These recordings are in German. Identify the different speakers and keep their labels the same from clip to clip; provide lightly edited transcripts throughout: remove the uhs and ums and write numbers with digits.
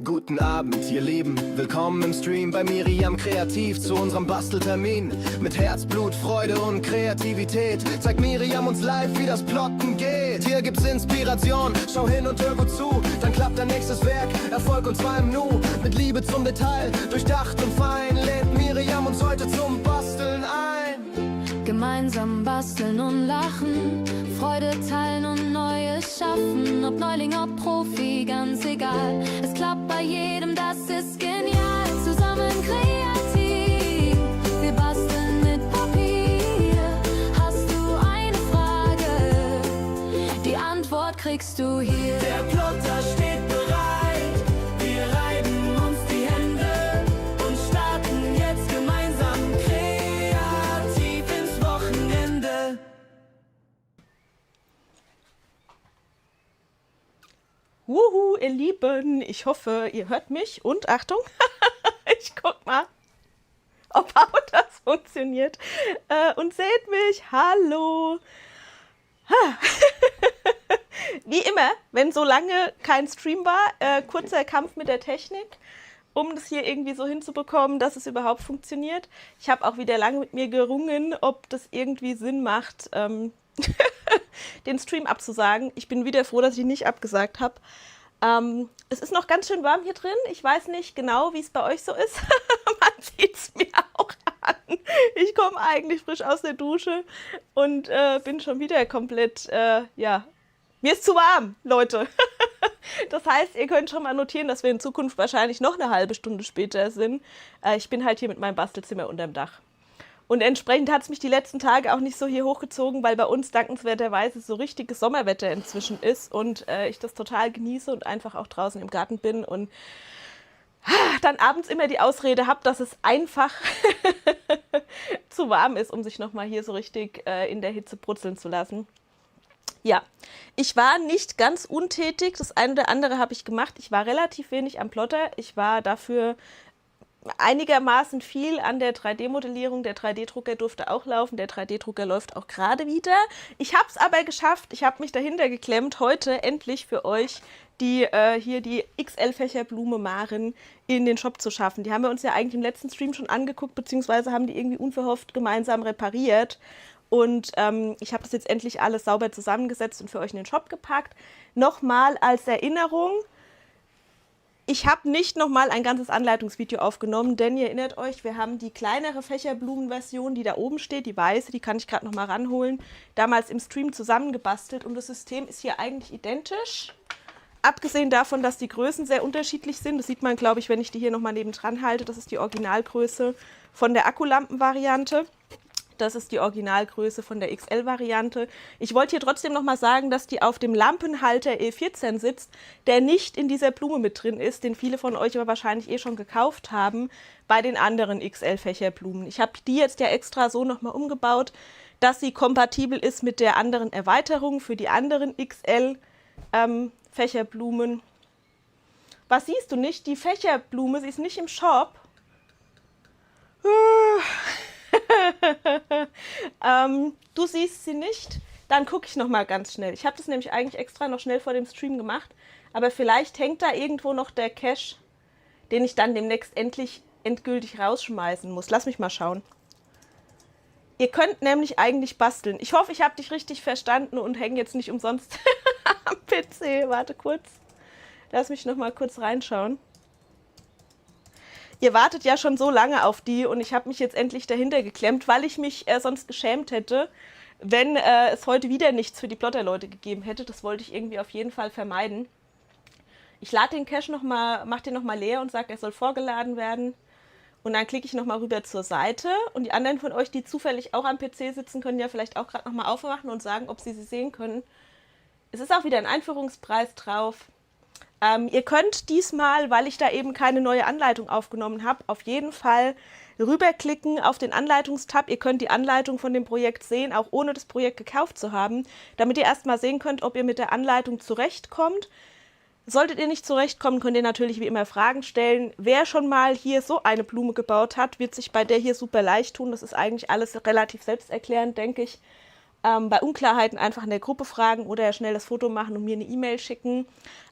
Speaker 1: Guten Abend, ihr Lieben, willkommen im Stream bei Miriam Kreativ zu unserem Basteltermin. Mit Herzblut, Freude und Kreativität zeigt Miriam uns live, wie das Plotten geht. Hier gibt's Inspiration, schau hin und hör gut zu, dann klappt dein nächstes Werk, Erfolg und zwar im Nu. Mit Liebe zum Detail, durchdacht und fein, lädt Miriam uns heute zum Basteln ein.
Speaker 2: Gemeinsam basteln und lachen, Freude teilen und Neues schaffen. Ob Neuling, ob Profi, ganz egal. Es klappt bei jedem, das ist genial. Zusammen kreativ, wir basteln mit Papier. Hast du eine Frage? Die Antwort kriegst du hier.
Speaker 3: Der Plotter steht bereit, wir reiben uns die Hände und starten jetzt gemeinsam kreativ ins Wochenende.
Speaker 4: Wuhu, ihr Lieben, ich hoffe, ihr hört mich und Achtung, ich guck mal, ob auch das funktioniert und seht mich, hallo. Wie immer, wenn so lange kein Stream war, kurzer Kampf mit der Technik, um das hier irgendwie so hinzubekommen, dass es überhaupt funktioniert. Ich habe auch wieder lange mit mir gerungen, ob das irgendwie Sinn macht, den Stream abzusagen. Ich bin wieder froh, dass ich ihn nicht abgesagt habe. Es ist noch ganz schön warm hier drin. Ich weiß nicht genau, wie es bei euch so ist. Man sieht es mir auch an. Ich komme eigentlich frisch aus der Dusche und bin schon wieder komplett, ja, mir ist zu warm, Leute. Das heißt, ihr könnt schon mal notieren, dass wir in Zukunft wahrscheinlich noch eine halbe Stunde später sind. Ich bin halt hier mit meinem Bastelzimmer unterm Dach. Und entsprechend hat es mich die letzten Tage auch nicht so hier hochgezogen, weil bei uns dankenswerterweise so richtiges Sommerwetter inzwischen ist und ich das total genieße und einfach auch draußen im Garten bin und dann abends immer die Ausrede habe, dass es einfach zu warm ist, um sich nochmal hier so richtig in der Hitze brutzeln zu lassen. Ja, ich war nicht ganz untätig, das eine oder andere habe ich gemacht. Ich war relativ wenig am Plotter, ich war dafür einigermaßen viel an der 3D-Modellierung. Der 3D-Drucker durfte auch laufen, der 3D-Drucker läuft auch gerade wieder. Ich habe es aber geschafft, ich habe mich dahinter geklemmt, heute endlich für euch die hier die XL-Fächerblume Maren in den Shop zu schaffen. Die haben wir uns ja eigentlich im letzten Stream schon angeguckt, beziehungsweise haben die irgendwie unverhofft gemeinsam repariert. Und ich habe das jetzt endlich alles sauber zusammengesetzt und für euch in den Shop gepackt. Nochmal als Erinnerung, ich habe nicht nochmal ein ganzes Anleitungsvideo aufgenommen, denn ihr erinnert euch, wir haben die kleinere Fächerblumenversion, die da oben steht, die weiße, die kann ich gerade nochmal ranholen, damals im Stream zusammengebastelt und das System ist hier eigentlich identisch. Abgesehen davon, dass die Größen sehr unterschiedlich sind, das sieht man, glaube ich, wenn ich die hier nochmal nebendran halte, das ist die Originalgröße von der Akkulampenvariante. Das ist die Originalgröße von der XL-Variante. Ich wollte hier trotzdem noch mal sagen, dass die auf dem Lampenhalter E14 sitzt, der nicht in dieser Blume mit drin ist, den viele von euch aber wahrscheinlich eh schon gekauft haben, bei den anderen XL-Fächerblumen. Ich habe die jetzt ja extra so noch mal umgebaut, dass sie kompatibel ist mit der anderen Erweiterung für die anderen XL-Fächerblumen. Was siehst du nicht? Die Fächerblume, sie ist nicht im Shop. Du siehst sie nicht, dann gucke ich noch mal ganz schnell. Ich habe das nämlich eigentlich extra noch schnell vor dem Stream gemacht, aber vielleicht hängt da irgendwo noch der Cache, den ich dann demnächst endgültig rausschmeißen muss. Lass mich mal schauen. Ihr könnt nämlich eigentlich basteln. Ich hoffe, ich habe dich richtig verstanden und hänge jetzt nicht umsonst am PC. Warte kurz. Lass mich noch mal kurz reinschauen. Ihr wartet ja schon so lange auf die und ich habe mich jetzt endlich dahinter geklemmt, weil ich mich sonst geschämt hätte, wenn es heute wieder nichts für die Plotter-Leute gegeben hätte. Das wollte ich irgendwie auf jeden Fall vermeiden. Ich lade den Cache nochmal, mache den nochmal leer und sage, er soll vorgeladen werden. Und dann klicke ich nochmal rüber zur Seite. Und die anderen von euch, die zufällig auch am PC sitzen, können ja vielleicht auch gerade nochmal aufmachen und sagen, ob sie sehen können. Es ist auch wieder ein Einführungspreis drauf. Ihr könnt diesmal, weil ich da eben keine neue Anleitung aufgenommen habe, auf jeden Fall rüberklicken auf den Anleitungstab. Ihr könnt die Anleitung von dem Projekt sehen, auch ohne das Projekt gekauft zu haben, damit ihr erstmal sehen könnt, ob ihr mit der Anleitung zurechtkommt. Solltet ihr nicht zurechtkommen, könnt ihr natürlich wie immer Fragen stellen. Wer schon mal hier so eine Blume gebaut hat, wird sich bei der hier super leicht tun. Das ist eigentlich alles relativ selbsterklärend, denke ich. Bei Unklarheiten einfach in der Gruppe fragen oder schnell das Foto machen und mir eine E-Mail schicken.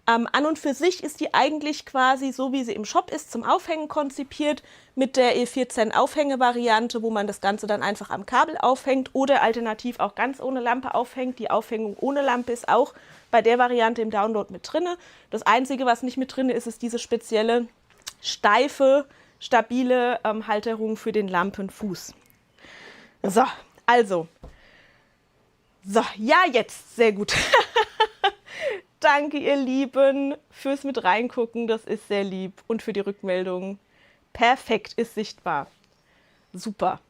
Speaker 4: An und für sich ist die eigentlich quasi so, wie sie im Shop ist, zum Aufhängen konzipiert, mit der E14 Aufhänge-Variante, wo man das Ganze dann einfach am Kabel aufhängt oder alternativ auch ganz ohne Lampe aufhängt. Die Aufhängung ohne Lampe ist auch bei der Variante im Download mit drin. Das Einzige, was nicht mit drin ist, ist diese spezielle steife, stabile Halterung für den Lampenfuß. So, also. So, ja, jetzt. Sehr gut. Danke, ihr Lieben, fürs mit reingucken. Das ist sehr lieb. Und für die Rückmeldung. Perfekt, ist sichtbar. Super.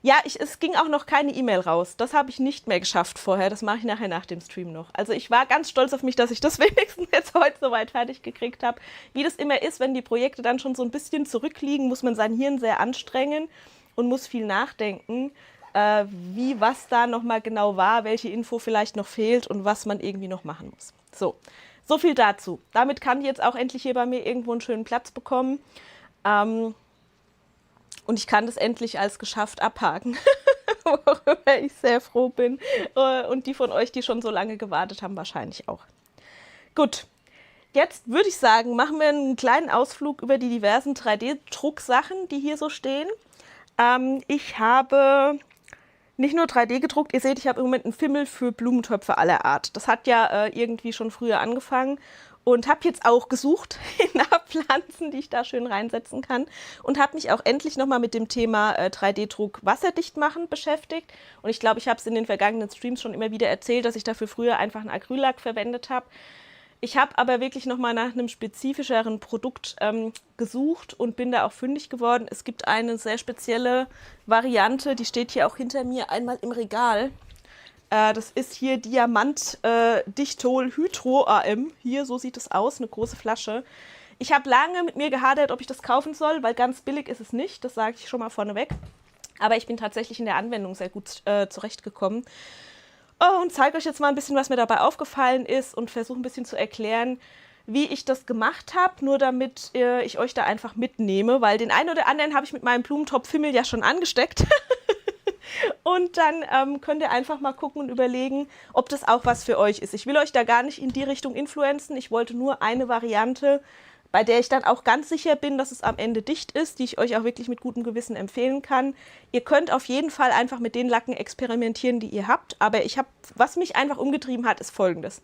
Speaker 4: Ja, es ging auch noch keine E-Mail raus. Das habe ich nicht mehr geschafft vorher. Das mache ich nachher nach dem Stream noch. Also ich war ganz stolz auf mich, dass ich das wenigstens jetzt heute soweit fertig gekriegt habe. Wie das immer ist, wenn die Projekte dann schon so ein bisschen zurückliegen, muss man sein Hirn sehr anstrengen und muss viel nachdenken, wie was da nochmal genau war, welche Info vielleicht noch fehlt und was man irgendwie noch machen muss. So viel dazu. Damit kann ich jetzt auch endlich hier bei mir irgendwo einen schönen Platz bekommen. Und ich kann das endlich als geschafft abhaken, worüber ich sehr froh bin. Und die von euch, die schon so lange gewartet haben, wahrscheinlich auch. Gut, jetzt würde ich sagen, machen wir einen kleinen Ausflug über die diversen 3D-Drucksachen, die hier so stehen. Ich habe nicht nur 3D gedruckt, ihr seht, ich habe im Moment einen Fimmel für Blumentöpfe aller Art. Das hat ja irgendwie schon früher angefangen. Und habe jetzt auch gesucht nach Pflanzen, die ich da schön reinsetzen kann. Und habe mich auch endlich nochmal mit dem Thema 3D-Druck wasserdicht machen beschäftigt. Und ich glaube, ich habe es in den vergangenen Streams schon immer wieder erzählt, dass ich dafür früher einfach einen Acryllack verwendet habe. Ich habe aber wirklich nochmal nach einem spezifischeren Produkt gesucht und bin da auch fündig geworden. Es gibt eine sehr spezielle Variante, die steht hier auch hinter mir einmal im Regal. Das ist hier Diamant Dichtol Hydro AM. Hier, so sieht es aus, eine große Flasche. Ich habe lange mit mir gehadert, ob ich das kaufen soll, weil ganz billig ist es nicht. Das sage ich schon mal vorneweg. Aber ich bin tatsächlich in der Anwendung sehr gut zurechtgekommen. Und zeige euch jetzt mal ein bisschen, was mir dabei aufgefallen ist und versuche ein bisschen zu erklären, wie ich das gemacht habe, nur damit ich euch da einfach mitnehme, weil den einen oder anderen habe ich mit meinem Blumentopf-Fimmel ja schon angesteckt. Und dann könnt ihr einfach mal gucken und überlegen, ob das auch was für euch ist. Ich will euch da gar nicht in die Richtung influenzen. Ich wollte nur eine Variante, bei der ich dann auch ganz sicher bin, dass es am Ende dicht ist, die ich euch auch wirklich mit gutem Gewissen empfehlen kann. Ihr könnt auf jeden Fall einfach mit den Lacken experimentieren, die ihr habt. Aber was mich einfach umgetrieben hat, ist Folgendes.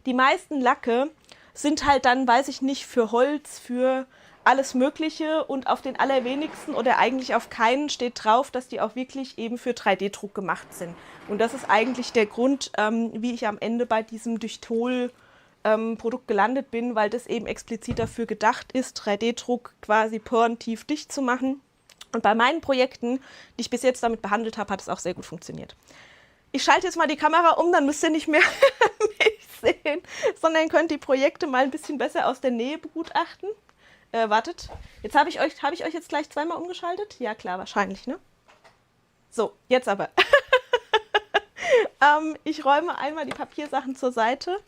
Speaker 4: Die meisten Lacke sind halt dann, weiß ich nicht, für Holz, für alles Mögliche und auf den allerwenigsten oder eigentlich auf keinen steht drauf, dass die auch wirklich eben für 3D-Druck gemacht sind. Und das ist eigentlich der Grund, wie ich am Ende bei diesem Dichtol-Produkt gelandet bin, weil das eben explizit dafür gedacht ist, 3D-Druck quasi porentief dicht zu machen. Und bei meinen Projekten, die ich bis jetzt damit behandelt habe, hat es auch sehr gut funktioniert. Ich schalte jetzt mal die Kamera um, dann müsst ihr nicht mehr mich sehen, sondern könnt die Projekte mal ein bisschen besser aus der Nähe begutachten. Wartet, jetzt habe ich euch jetzt gleich zweimal umgeschaltet? Ja klar, wahrscheinlich, ne? So, jetzt aber. Ich räume einmal die Papiersachen zur Seite.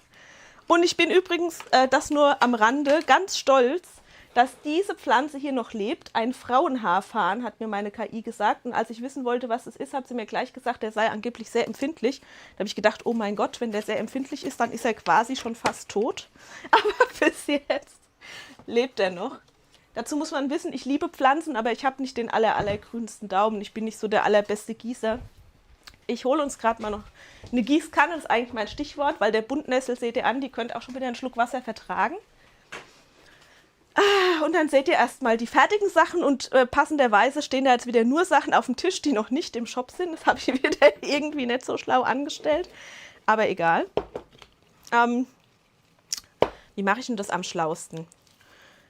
Speaker 4: Und ich bin übrigens, das nur am Rande, ganz stolz, dass diese Pflanze hier noch lebt. Ein Frauenhaarfarn, hat mir meine KI gesagt. Und als ich wissen wollte, was es ist, hat sie mir gleich gesagt, der sei angeblich sehr empfindlich. Da habe ich gedacht, oh mein Gott, wenn der sehr empfindlich ist, dann ist er quasi schon fast tot. Aber bis jetzt lebt er noch. Dazu muss man wissen, ich liebe Pflanzen, aber ich habe nicht den allergrünsten Daumen. Ich bin nicht so der allerbeste Gießer. Ich hole uns gerade mal noch eine Gießkanne, das ist eigentlich mein Stichwort, weil der Buntnessel, seht ihr an, die könnte auch schon wieder einen Schluck Wasser vertragen. Und dann seht ihr erstmal die fertigen Sachen und passenderweise stehen da jetzt wieder nur Sachen auf dem Tisch, die noch nicht im Shop sind. Das habe ich wieder irgendwie nicht so schlau angestellt, aber egal. Wie mache ich denn das am schlausten?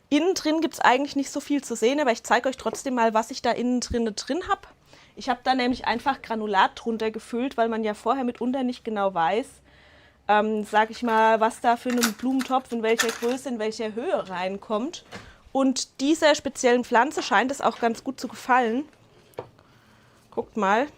Speaker 4: Innen drin gibt es eigentlich nicht so viel zu sehen, aber ich zeige euch trotzdem mal, was ich da innen drin habe. Ich habe da nämlich einfach Granulat drunter gefüllt, weil man ja vorher mitunter nicht genau weiß, sag ich mal, was da für einen Blumentopf in welcher Größe, in welcher Höhe reinkommt. Und dieser speziellen Pflanze scheint es auch ganz gut zu gefallen. Guckt mal.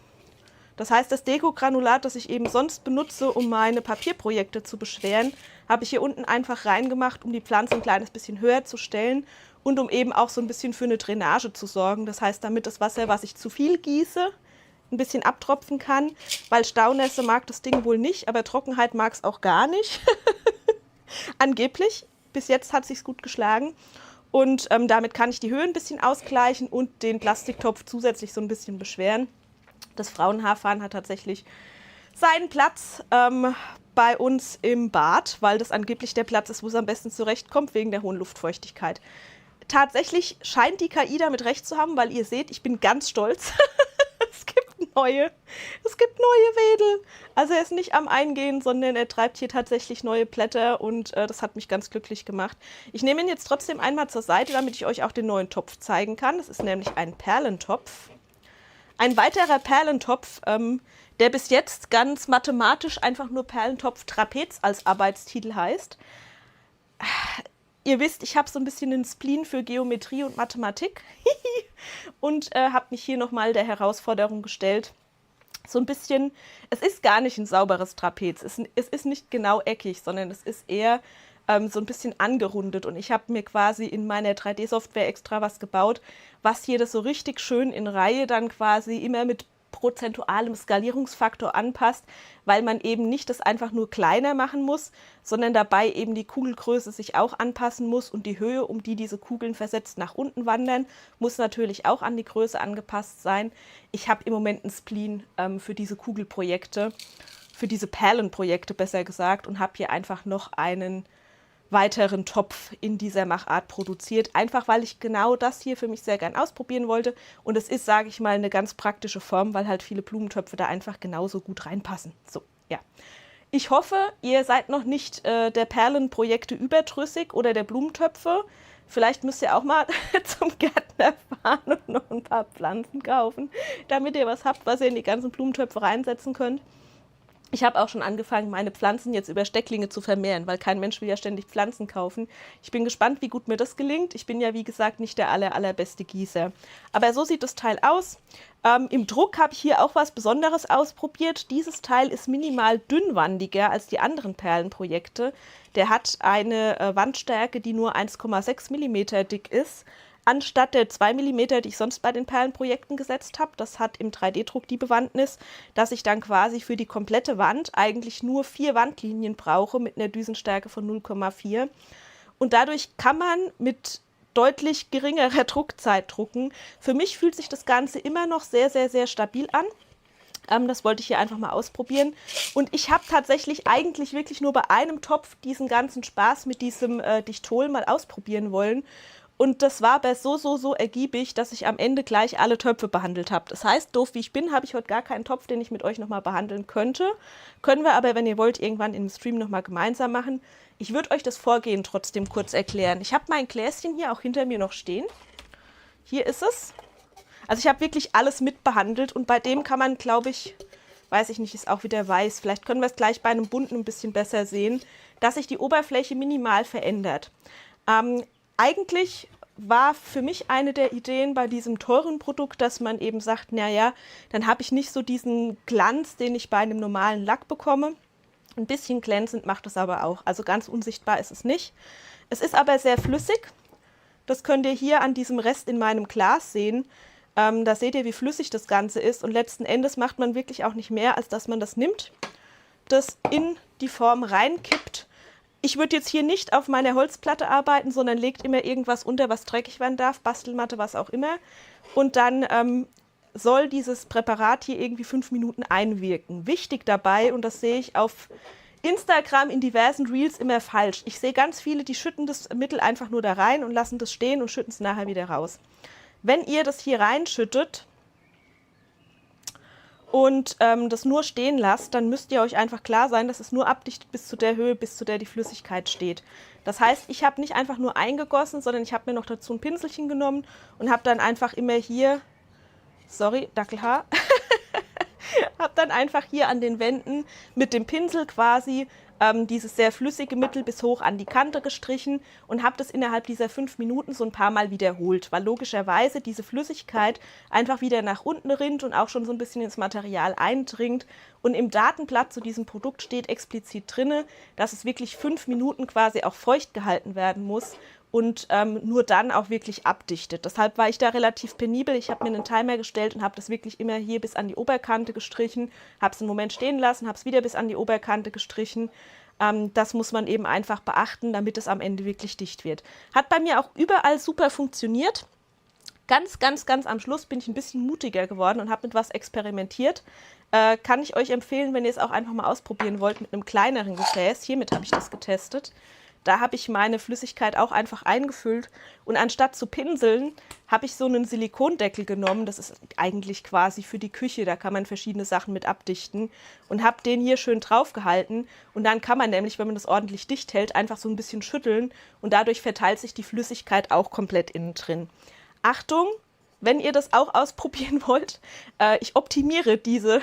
Speaker 4: Das heißt, das Dekogranulat, das ich eben sonst benutze, um meine Papierprojekte zu beschweren, habe ich hier unten einfach reingemacht, um die Pflanze ein kleines bisschen höher zu stellen und um eben auch so ein bisschen für eine Drainage zu sorgen. Das heißt, damit das Wasser, was ich zu viel gieße, ein bisschen abtropfen kann, weil Staunässe mag das Ding wohl nicht, aber Trockenheit mag es auch gar nicht. Angeblich. Bis jetzt hat es sich gut geschlagen. Und damit kann ich die Höhe ein bisschen ausgleichen und den Plastiktopf zusätzlich so ein bisschen beschweren. Das Frauenhaarfahren hat tatsächlich seinen Platz bei uns im Bad, weil das angeblich der Platz ist, wo es am besten zurechtkommt, wegen der hohen Luftfeuchtigkeit. Tatsächlich scheint die KI damit recht zu haben, weil ihr seht, ich bin ganz stolz. Es gibt neue Wedel. Also er ist nicht am Eingehen, sondern er treibt hier tatsächlich neue Blätter und das hat mich ganz glücklich gemacht. Ich nehme ihn jetzt trotzdem einmal zur Seite, damit ich euch auch den neuen Topf zeigen kann. Das ist nämlich ein Perlentopf. Ein weiterer Perlentopf, der bis jetzt ganz mathematisch einfach nur Perlentopf Trapez als Arbeitstitel heißt. Ihr wisst, ich habe so ein bisschen einen Spleen für Geometrie und Mathematik und habe mich hier nochmal der Herausforderung gestellt. So ein bisschen, es ist gar nicht ein sauberes Trapez, es ist nicht genau eckig, sondern es ist eher so ein bisschen angerundet. Und ich habe mir quasi in meiner 3D-Software extra was gebaut, was hier das so richtig schön in Reihe dann quasi immer mit prozentualem Skalierungsfaktor anpasst, weil man eben nicht das einfach nur kleiner machen muss, sondern dabei eben die Kugelgröße sich auch anpassen muss und die Höhe, um die diese Kugeln versetzt nach unten wandern, muss natürlich auch an die Größe angepasst sein. Ich habe im Moment einen Spleen für diese Kugelprojekte, für diese Perlenprojekte besser gesagt, und habe hier einfach noch einen weiteren Topf in dieser Machart produziert, einfach weil ich genau das hier für mich sehr gern ausprobieren wollte, und es ist, sage ich mal, eine ganz praktische Form, weil halt viele Blumentöpfe da einfach genauso gut reinpassen. So, ja. Ich hoffe, ihr seid noch nicht der Perlenprojekte überdrüssig oder der Blumentöpfe. Vielleicht müsst ihr auch mal zum Gärtner fahren und noch ein paar Pflanzen kaufen, damit ihr was habt, was ihr in die ganzen Blumentöpfe reinsetzen könnt. Ich habe auch schon angefangen, meine Pflanzen jetzt über Stecklinge zu vermehren, weil kein Mensch will ja ständig Pflanzen kaufen. Ich bin gespannt, wie gut mir das gelingt. Ich bin ja, wie gesagt, nicht der allerbeste Gießer. Aber so sieht das Teil aus. Im Druck habe ich hier auch was Besonderes ausprobiert. Dieses Teil ist minimal dünnwandiger als die anderen Perlenprojekte. Der hat eine Wandstärke, die nur 1,6 mm dick ist, anstatt der 2 mm, die ich sonst bei den Perlenprojekten gesetzt habe. Das hat im 3D-Druck die Bewandtnis, dass ich dann quasi für die komplette Wand eigentlich nur 4 Wandlinien brauche mit einer Düsenstärke von 0,4. Und dadurch kann man mit deutlich geringerer Druckzeit drucken. Für mich fühlt sich das Ganze immer noch sehr, sehr, sehr stabil an. Das wollte ich hier einfach mal ausprobieren. Und ich habe tatsächlich eigentlich wirklich nur bei einem Topf diesen ganzen Spaß mit diesem Dichtol mal ausprobieren wollen. Und das war aber so ergiebig, dass ich am Ende gleich alle Töpfe behandelt habe. Das heißt, doof wie ich bin, habe ich heute gar keinen Topf, den ich mit euch nochmal behandeln könnte. Können wir aber, wenn ihr wollt, irgendwann im Stream nochmal gemeinsam machen. Ich würde euch das Vorgehen trotzdem kurz erklären. Ich habe mein Gläschen hier auch hinter mir noch stehen. Hier ist es. Also ich habe wirklich alles mitbehandelt und bei dem kann man, glaube ich, weiß ich nicht, ist auch wieder weiß. Vielleicht können wir es gleich bei einem bunten ein bisschen besser sehen, dass sich die Oberfläche minimal verändert. Eigentlich war für mich eine der Ideen bei diesem teuren Produkt, dass man eben sagt, naja, dann habe ich nicht so diesen Glanz, den ich bei einem normalen Lack bekomme. Ein bisschen glänzend macht es aber auch, also ganz unsichtbar ist es nicht. Es ist aber sehr flüssig, das könnt ihr hier an diesem Rest in meinem Glas sehen. Da seht ihr, wie flüssig das Ganze ist, und letzten Endes macht man wirklich auch nicht mehr, als dass man das nimmt, das in die Form reinkippt. Ich würde jetzt hier nicht auf meiner Holzplatte arbeiten, sondern legt immer irgendwas unter, was dreckig werden darf, Bastelmatte, was auch immer. Und dann soll dieses Präparat hier irgendwie 5 Minuten einwirken. Wichtig dabei, und das sehe ich auf Instagram in diversen Reels immer falsch. Ich sehe ganz viele, die schütten das Mittel einfach nur da rein und lassen das stehen und schütten es nachher wieder raus. Wenn ihr das hier reinschüttet und das nur stehen lasst, dann müsst ihr euch einfach klar sein, dass es nur abdichtet bis zu der Höhe, bis zu der die Flüssigkeit steht. Das heißt, ich habe nicht einfach nur eingegossen, sondern ich habe mir noch dazu ein Pinselchen genommen und habe dann einfach immer hier, sorry, Dackelhaar, habe dann einfach hier an den Wänden mit dem Pinsel quasi dieses sehr flüssige Mittel bis hoch an die Kante gestrichen und habe das innerhalb dieser 5 Minuten so ein paar Mal wiederholt, weil logischerweise diese Flüssigkeit einfach wieder nach unten rinnt und auch schon so ein bisschen ins Material eindringt. Und im Datenblatt zu diesem Produkt steht explizit drin, dass es wirklich 5 Minuten quasi auch feucht gehalten werden muss. und nur dann auch wirklich abdichtet. Deshalb war ich da relativ penibel. Ich habe mir einen Timer gestellt und habe das wirklich immer hier bis an die Oberkante gestrichen, habe es einen Moment stehen lassen, habe es wieder bis an die Oberkante gestrichen. Das muss man eben einfach beachten, damit es am Ende wirklich dicht wird. Hat bei mir auch überall super funktioniert. Ganz, ganz, ganz am Schluss bin ich ein bisschen mutiger geworden und habe mit was experimentiert. Kann ich euch empfehlen, wenn ihr es auch einfach mal ausprobieren wollt, mit einem kleineren Gefäß. Hiermit habe ich das getestet. Da habe ich meine Flüssigkeit auch einfach eingefüllt und anstatt zu pinseln, habe ich so einen Silikondeckel genommen. Das ist eigentlich quasi für die Küche, da kann man verschiedene Sachen mit abdichten und habe den hier schön drauf gehalten. Und dann kann man nämlich, wenn man das ordentlich dicht hält, einfach so ein bisschen schütteln und dadurch verteilt sich die Flüssigkeit auch komplett innen drin. Achtung, wenn ihr das auch ausprobieren wollt, ich optimiere diese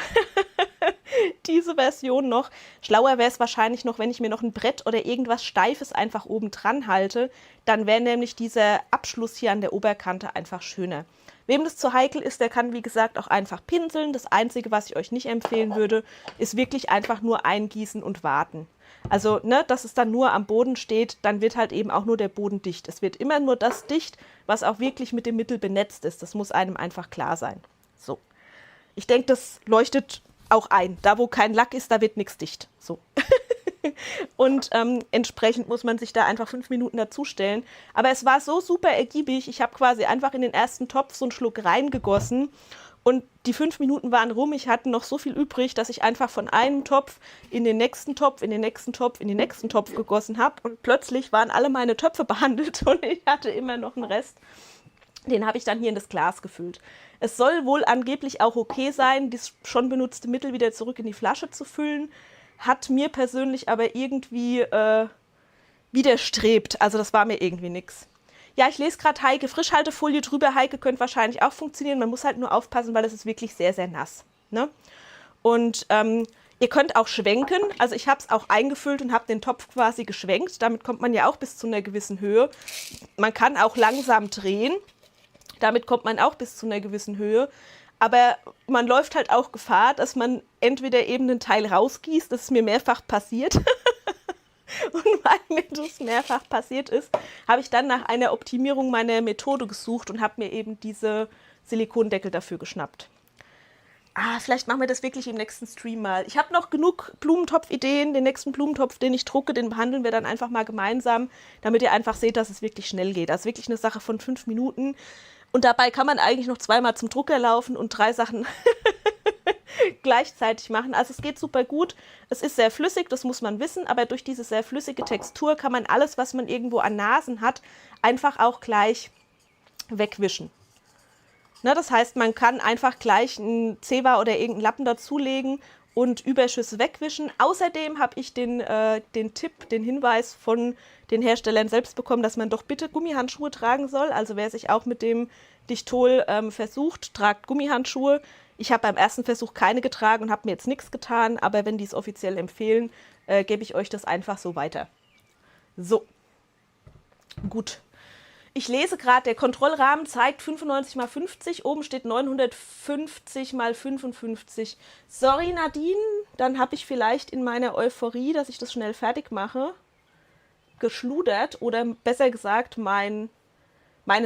Speaker 4: Version noch. Schlauer wäre es wahrscheinlich noch, wenn ich mir noch ein Brett oder irgendwas Steifes einfach oben dran halte. Dann wäre nämlich dieser Abschluss hier an der Oberkante einfach schöner. Wem das zu heikel ist, der kann wie gesagt auch einfach pinseln. Das Einzige, was ich euch nicht empfehlen würde, ist wirklich einfach nur eingießen und warten. Also, ne, dass es dann nur am Boden steht, dann wird halt eben auch nur der Boden dicht. Es wird immer nur das dicht, was auch wirklich mit dem Mittel benetzt ist. Das muss einem einfach klar sein. So. Ich denke, das leuchtet auch ein. Da, wo kein Lack ist, da wird nichts dicht. So. Und entsprechend muss man sich da einfach 5 Minuten dazustellen. Aber es war so super ergiebig. Ich habe quasi einfach in den ersten Topf so einen Schluck reingegossen. Und die 5 Minuten waren rum, ich hatte noch so viel übrig, dass ich einfach von einem Topf in den nächsten Topf, in den nächsten Topf, in den nächsten Topf gegossen habe. Und plötzlich waren alle meine Töpfe behandelt und ich hatte immer noch einen Rest. Den habe ich dann hier in das Glas gefüllt. Es soll wohl angeblich auch okay sein, das schon benutzte Mittel wieder zurück in die Flasche zu füllen. Hat mir persönlich aber irgendwie widerstrebt. Also das war mir irgendwie nix. Ja, ich lese gerade Heike, Frischhaltefolie drüber. Heike könnte wahrscheinlich auch funktionieren. Man muss halt nur aufpassen, weil es ist wirklich sehr, sehr nass. Ne? Und ihr könnt auch schwenken. Also ich habe es auch eingefüllt und habe den Topf quasi geschwenkt. Damit kommt man ja auch bis zu einer gewissen Höhe. Man kann auch langsam drehen. Damit kommt man auch bis zu einer gewissen Höhe. Aber man läuft halt auch Gefahr, dass man entweder eben einen Teil rausgießt. Das ist mir mehrfach passiert. Und weil mir das mehrfach passiert ist, habe ich dann nach einer Optimierung meiner Methode gesucht und habe mir eben diese Silikondeckel dafür geschnappt. Vielleicht machen wir das wirklich im nächsten Stream mal. Ich habe noch genug Blumentopf-Ideen. Den nächsten Blumentopf, den ich drucke, den behandeln wir dann einfach mal gemeinsam, damit ihr einfach seht, dass es wirklich schnell geht. Das ist wirklich eine Sache von 5 Minuten. Und dabei kann man eigentlich noch 2-mal zum Drucker laufen und 3 Sachen gleichzeitig machen. Also es geht super gut. Es ist sehr flüssig, das muss man wissen, aber durch diese sehr flüssige Textur kann man alles, was man irgendwo an Nasen hat, einfach auch gleich wegwischen. Ne, das heißt, man kann einfach gleich einen Zewa oder irgendeinen Lappen dazulegen und Überschüsse wegwischen. Außerdem habe ich den Tipp, den Hinweis von den Herstellern selbst bekommen, dass man doch bitte Gummihandschuhe tragen soll. Also wer sich auch mit dem Dichtol versucht, tragt Gummihandschuhe. Ich habe beim ersten Versuch keine getragen und habe mir jetzt nichts getan, aber wenn die es offiziell empfehlen, gebe ich euch das einfach so weiter. So, gut. Ich lese gerade, der Kontrollrahmen zeigt 95 x 50, oben steht 950 x 55. Sorry Nadine, dann habe ich vielleicht in meiner Euphorie, dass ich das schnell fertig mache, geschludert oder besser gesagt, meine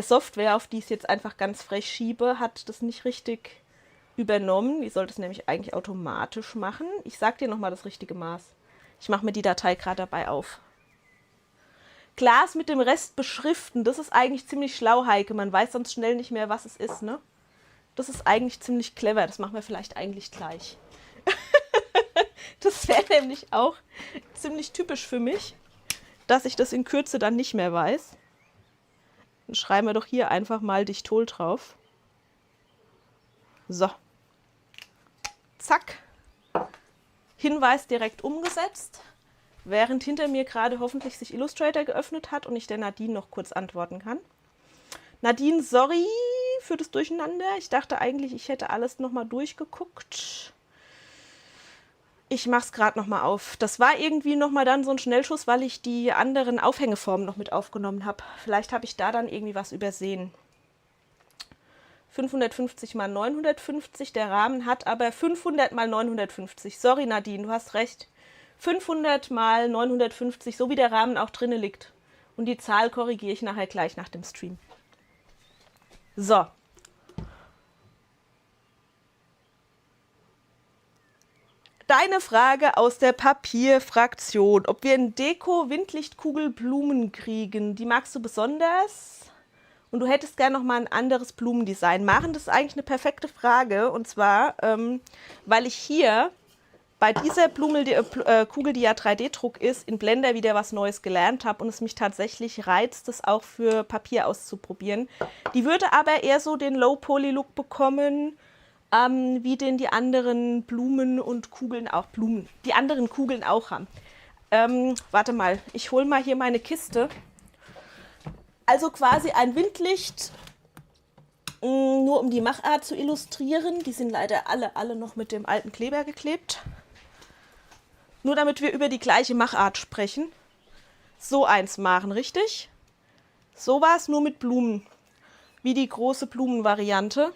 Speaker 4: Software, auf die ich es jetzt einfach ganz frech schiebe, hat das nicht richtig übernommen. Die sollte es nämlich eigentlich automatisch machen. Ich sage dir nochmal das richtige Maß. Ich mache mir die Datei gerade dabei auf. Glas mit dem Rest beschriften, das ist eigentlich ziemlich schlau, Heike. Man weiß sonst schnell nicht mehr, was es ist, ne? Das ist eigentlich ziemlich clever. Das machen wir vielleicht eigentlich gleich. Das wäre nämlich auch ziemlich typisch für mich, dass ich das in Kürze dann nicht mehr weiß. Dann schreiben wir doch hier einfach mal Dichtol drauf. So. Zack. Hinweis direkt umgesetzt. Während hinter mir gerade hoffentlich sich Illustrator geöffnet hat und ich der Nadine noch kurz antworten kann. Nadine, sorry für das Durcheinander. Ich dachte eigentlich, ich hätte alles nochmal durchgeguckt. Ich mache es gerade nochmal auf. Das war irgendwie nochmal dann so ein Schnellschuss, weil ich die anderen Aufhängeformen noch mit aufgenommen habe. Vielleicht habe ich da dann irgendwie was übersehen. 550 x 950, der Rahmen hat aber 500 x 950. Sorry Nadine, du hast recht. 500 x 950, so wie der Rahmen auch drinne liegt. Und die Zahl korrigiere ich nachher gleich nach dem Stream. So. Deine Frage aus der Papierfraktion, ob wir in Deko Windlichtkugelblumen kriegen, die magst du besonders und du hättest gerne noch mal ein anderes Blumendesign machen. Das ist eigentlich eine perfekte Frage und zwar, weil ich hier bei dieser Kugel, die ja 3D-Druck ist, in Blender wieder was Neues gelernt habe und es mich tatsächlich reizt, das auch für Papier auszuprobieren. Die würde aber eher so den Low-Poly-Look bekommen, wie den die anderen Blumen und Kugeln auch, die anderen Kugeln auch haben. Warte mal, ich hole mal hier meine Kiste. Also quasi ein Windlicht, nur um die Machart zu illustrieren. Die sind leider alle noch mit dem alten Kleber geklebt. Nur damit wir über die gleiche Machart sprechen. So eins machen, richtig? So war es nur mit Blumen, wie die große Blumenvariante.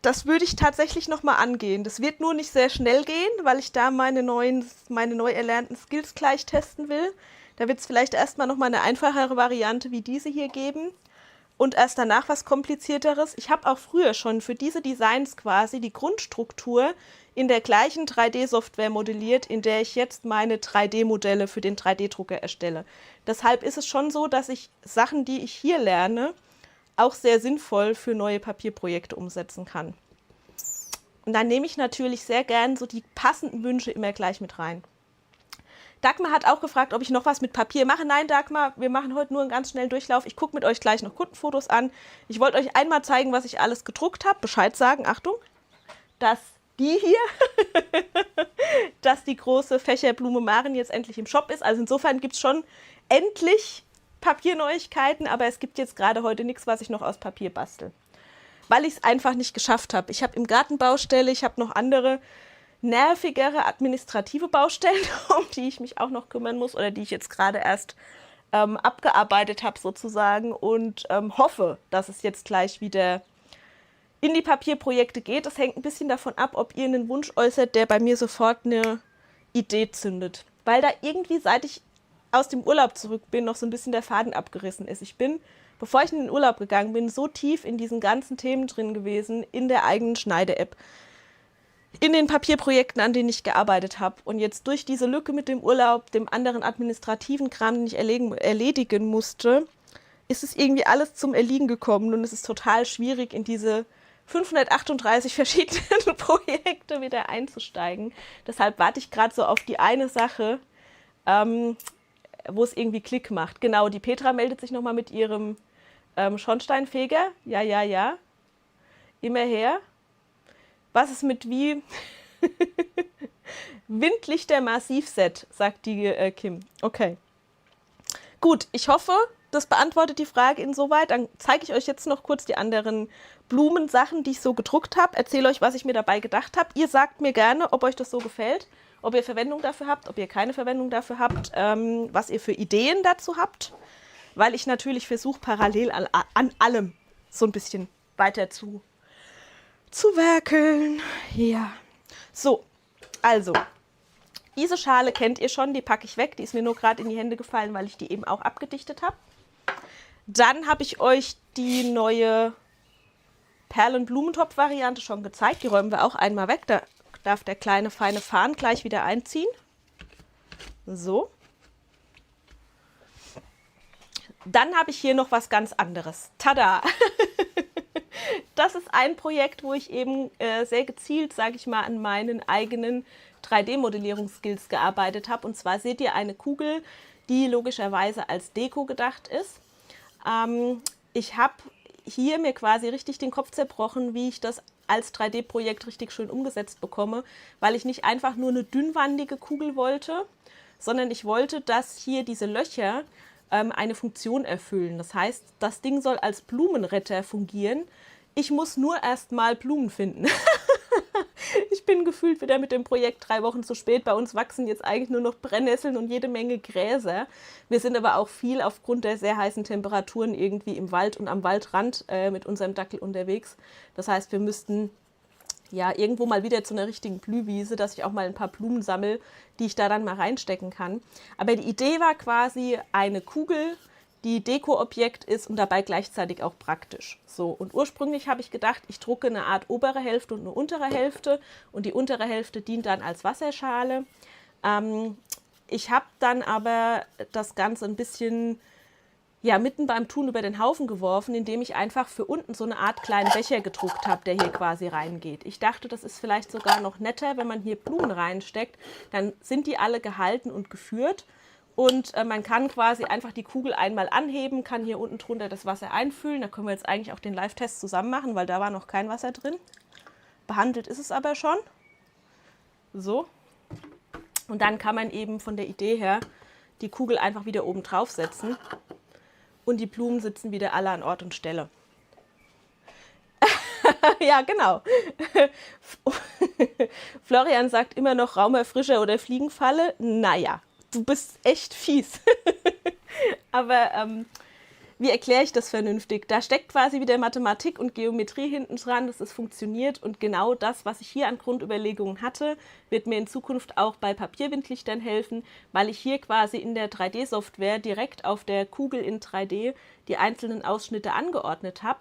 Speaker 4: Das würde ich tatsächlich nochmal angehen. Das wird nur nicht sehr schnell gehen, weil ich da meine neu erlernten Skills gleich testen will. Da wird es vielleicht erstmal nochmal eine einfachere Variante wie diese hier geben und erst danach was Komplizierteres. Ich habe auch früher schon für diese Designs quasi die Grundstruktur in der gleichen 3D-Software modelliert, in der ich jetzt meine 3D-Modelle für den 3D-Drucker erstelle. Deshalb ist es schon so, dass ich Sachen, die ich hier lerne, auch sehr sinnvoll für neue Papierprojekte umsetzen kann. Und dann nehme ich natürlich sehr gern so die passenden Wünsche immer gleich mit rein. Dagmar hat auch gefragt, ob ich noch was mit Papier mache. Nein, Dagmar, wir machen heute nur einen ganz schnellen Durchlauf. Ich gucke mit euch gleich noch Kundenfotos an. Ich wollte euch einmal zeigen, was ich alles gedruckt habe. Bescheid sagen, Achtung, dass die hier, dass die große Fächerblume Maren jetzt endlich im Shop ist. Also insofern gibt es schon endlich Papierneuigkeiten, aber es gibt jetzt gerade heute nichts, was ich noch aus Papier bastel. Weil ich es einfach nicht geschafft habe. Ich habe im Garten Baustelle, ich habe noch andere nervigere administrative Baustellen, um die ich mich auch noch kümmern muss oder die ich jetzt gerade erst abgearbeitet habe sozusagen und hoffe, dass es jetzt gleich wieder in die Papierprojekte geht. Das hängt ein bisschen davon ab, ob ihr einen Wunsch äußert, der bei mir sofort eine Idee zündet. Weil da irgendwie, seit ich aus dem Urlaub zurück bin, noch so ein bisschen der Faden abgerissen ist. Ich bin, bevor ich in den Urlaub gegangen bin, so tief in diesen ganzen Themen drin gewesen, in der eigenen Schneide-App, in den Papierprojekten, an denen ich gearbeitet habe. Und jetzt durch diese Lücke mit dem Urlaub, dem anderen administrativen Kram, den ich erledigen musste, ist es irgendwie alles zum Erliegen gekommen und es ist total schwierig, in diese 538 verschiedenen Projekte wieder einzusteigen. Deshalb warte ich gerade so auf die eine Sache, wo es irgendwie Klick macht. Genau, die Petra meldet sich nochmal mit ihrem Schornsteinfeger. Ja. Immer her. Was ist mit wie? Windlichter Massivset, sagt die Kim. Okay. Gut, ich hoffe, das beantwortet die Frage insoweit. Dann zeige ich euch jetzt noch kurz die anderen Blumensachen, die ich so gedruckt habe. Erzähle euch, was ich mir dabei gedacht habe. Ihr sagt mir gerne, ob euch das so gefällt, ob ihr Verwendung dafür habt, ob ihr keine Verwendung dafür habt, was ihr für Ideen dazu habt, weil ich natürlich versuche, parallel an allem so ein bisschen weiter zu werkeln. Ja. So, also, diese Schale kennt ihr schon, die packe ich weg. Die ist mir nur gerade in die Hände gefallen, weil ich die eben auch abgedichtet habe. Dann habe ich euch die neue Perlenblumentopf-Variante schon gezeigt. Die räumen wir auch einmal weg. Da darf der kleine feine Faden gleich wieder einziehen. So. Dann habe ich hier noch was ganz anderes. Tada! Das ist ein Projekt, wo ich eben sehr gezielt, sage ich mal, an meinen eigenen 3D-Modellierungsskills gearbeitet habe. Und zwar seht ihr eine Kugel, die logischerweise als Deko gedacht ist. Ich habe hier mir quasi richtig den Kopf zerbrochen, wie ich das als 3D-Projekt richtig schön umgesetzt bekomme, weil ich nicht einfach nur eine dünnwandige Kugel wollte, sondern ich wollte, dass hier diese Löcher eine Funktion erfüllen. Das heißt, das Ding soll als Blumenretter fungieren. Ich muss nur erst mal Blumen finden. Ich bin gefühlt wieder mit dem Projekt 3 Wochen zu spät. Bei uns wachsen jetzt eigentlich nur noch Brennnesseln und jede Menge Gräser. Wir sind aber auch viel aufgrund der sehr heißen Temperaturen irgendwie im Wald und am Waldrand mit unserem Dackel unterwegs. Das heißt, wir müssten ja, irgendwo mal wieder zu einer richtigen Blühwiese, dass ich auch mal ein paar Blumen sammle, die ich da dann mal reinstecken kann. Aber die Idee war quasi eine Kugel, die Dekoobjekt ist und dabei gleichzeitig auch praktisch. So, und ursprünglich habe ich gedacht, ich drucke eine Art obere Hälfte und eine untere Hälfte und die untere Hälfte dient dann als Wasserschale. Ich habe dann aber das Ganze ein bisschen mitten beim Tun über den Haufen geworfen, indem ich einfach für unten so eine Art kleinen Becher gedruckt habe, der hier quasi reingeht. Ich dachte, das ist vielleicht sogar noch netter, wenn man hier Blumen reinsteckt, dann sind die alle gehalten und geführt. Und man kann quasi einfach die Kugel einmal anheben, kann hier unten drunter das Wasser einfüllen. Da können wir jetzt eigentlich auch den Live-Test zusammen machen, weil da war noch kein Wasser drin. Behandelt ist es aber schon. So. Und dann kann man eben von der Idee her die Kugel einfach wieder oben drauf setzen. Und die Blumen sitzen wieder alle an Ort und Stelle. Ja, genau. Florian sagt immer noch Raumerfrischer oder Fliegenfalle. Naja. Du bist echt fies. Aber wie erkläre ich das vernünftig? Da steckt quasi wieder Mathematik und Geometrie hinten dran, dass es funktioniert. Und genau das, was ich hier an Grundüberlegungen hatte, wird mir in Zukunft auch bei Papierwindlichtern helfen, weil ich hier quasi in der 3D-Software direkt auf der Kugel in 3D die einzelnen Ausschnitte angeordnet habe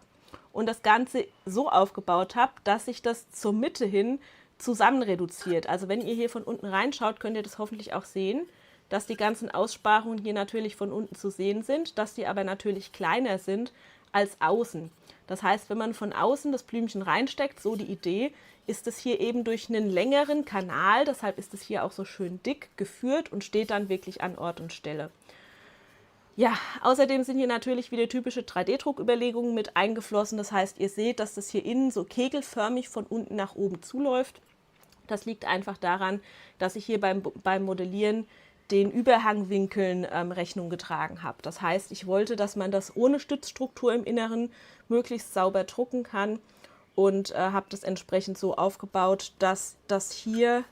Speaker 4: und das Ganze so aufgebaut habe, dass sich das zur Mitte hin zusammen reduziert. Also wenn ihr hier von unten reinschaut, könnt ihr das hoffentlich auch sehen, dass die ganzen Aussparungen hier natürlich von unten zu sehen sind, dass die aber natürlich kleiner sind als außen. Das heißt, wenn man von außen das Blümchen reinsteckt, so die Idee, ist es hier eben durch einen längeren Kanal, deshalb ist es hier auch so schön dick geführt und steht dann wirklich an Ort und Stelle. Ja, außerdem sind hier natürlich wieder typische 3D-Drucküberlegungen mit eingeflossen. Das heißt, ihr seht, dass das hier innen so kegelförmig von unten nach oben zuläuft. Das liegt einfach daran, dass ich hier beim Modellieren den Überhangwinkeln Rechnung getragen habe. Das heißt, ich wollte, dass man das ohne Stützstruktur im Inneren möglichst sauber drucken kann und habe das entsprechend so aufgebaut, dass das hier,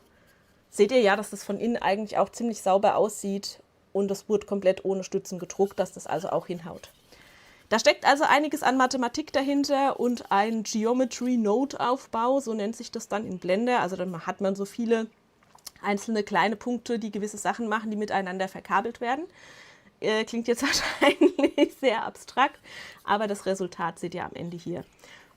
Speaker 4: seht ihr ja, dass das von innen eigentlich auch ziemlich sauber aussieht und das wurde komplett ohne Stützen gedruckt, dass das also auch hinhaut. Da steckt also einiges an Mathematik dahinter und ein Geometry-Node-Aufbau, so nennt sich das dann in Blender. Also dann hat man so viele einzelne kleine Punkte, die gewisse Sachen machen, die miteinander verkabelt werden. Klingt jetzt wahrscheinlich sehr abstrakt, aber das Resultat seht ihr am Ende hier.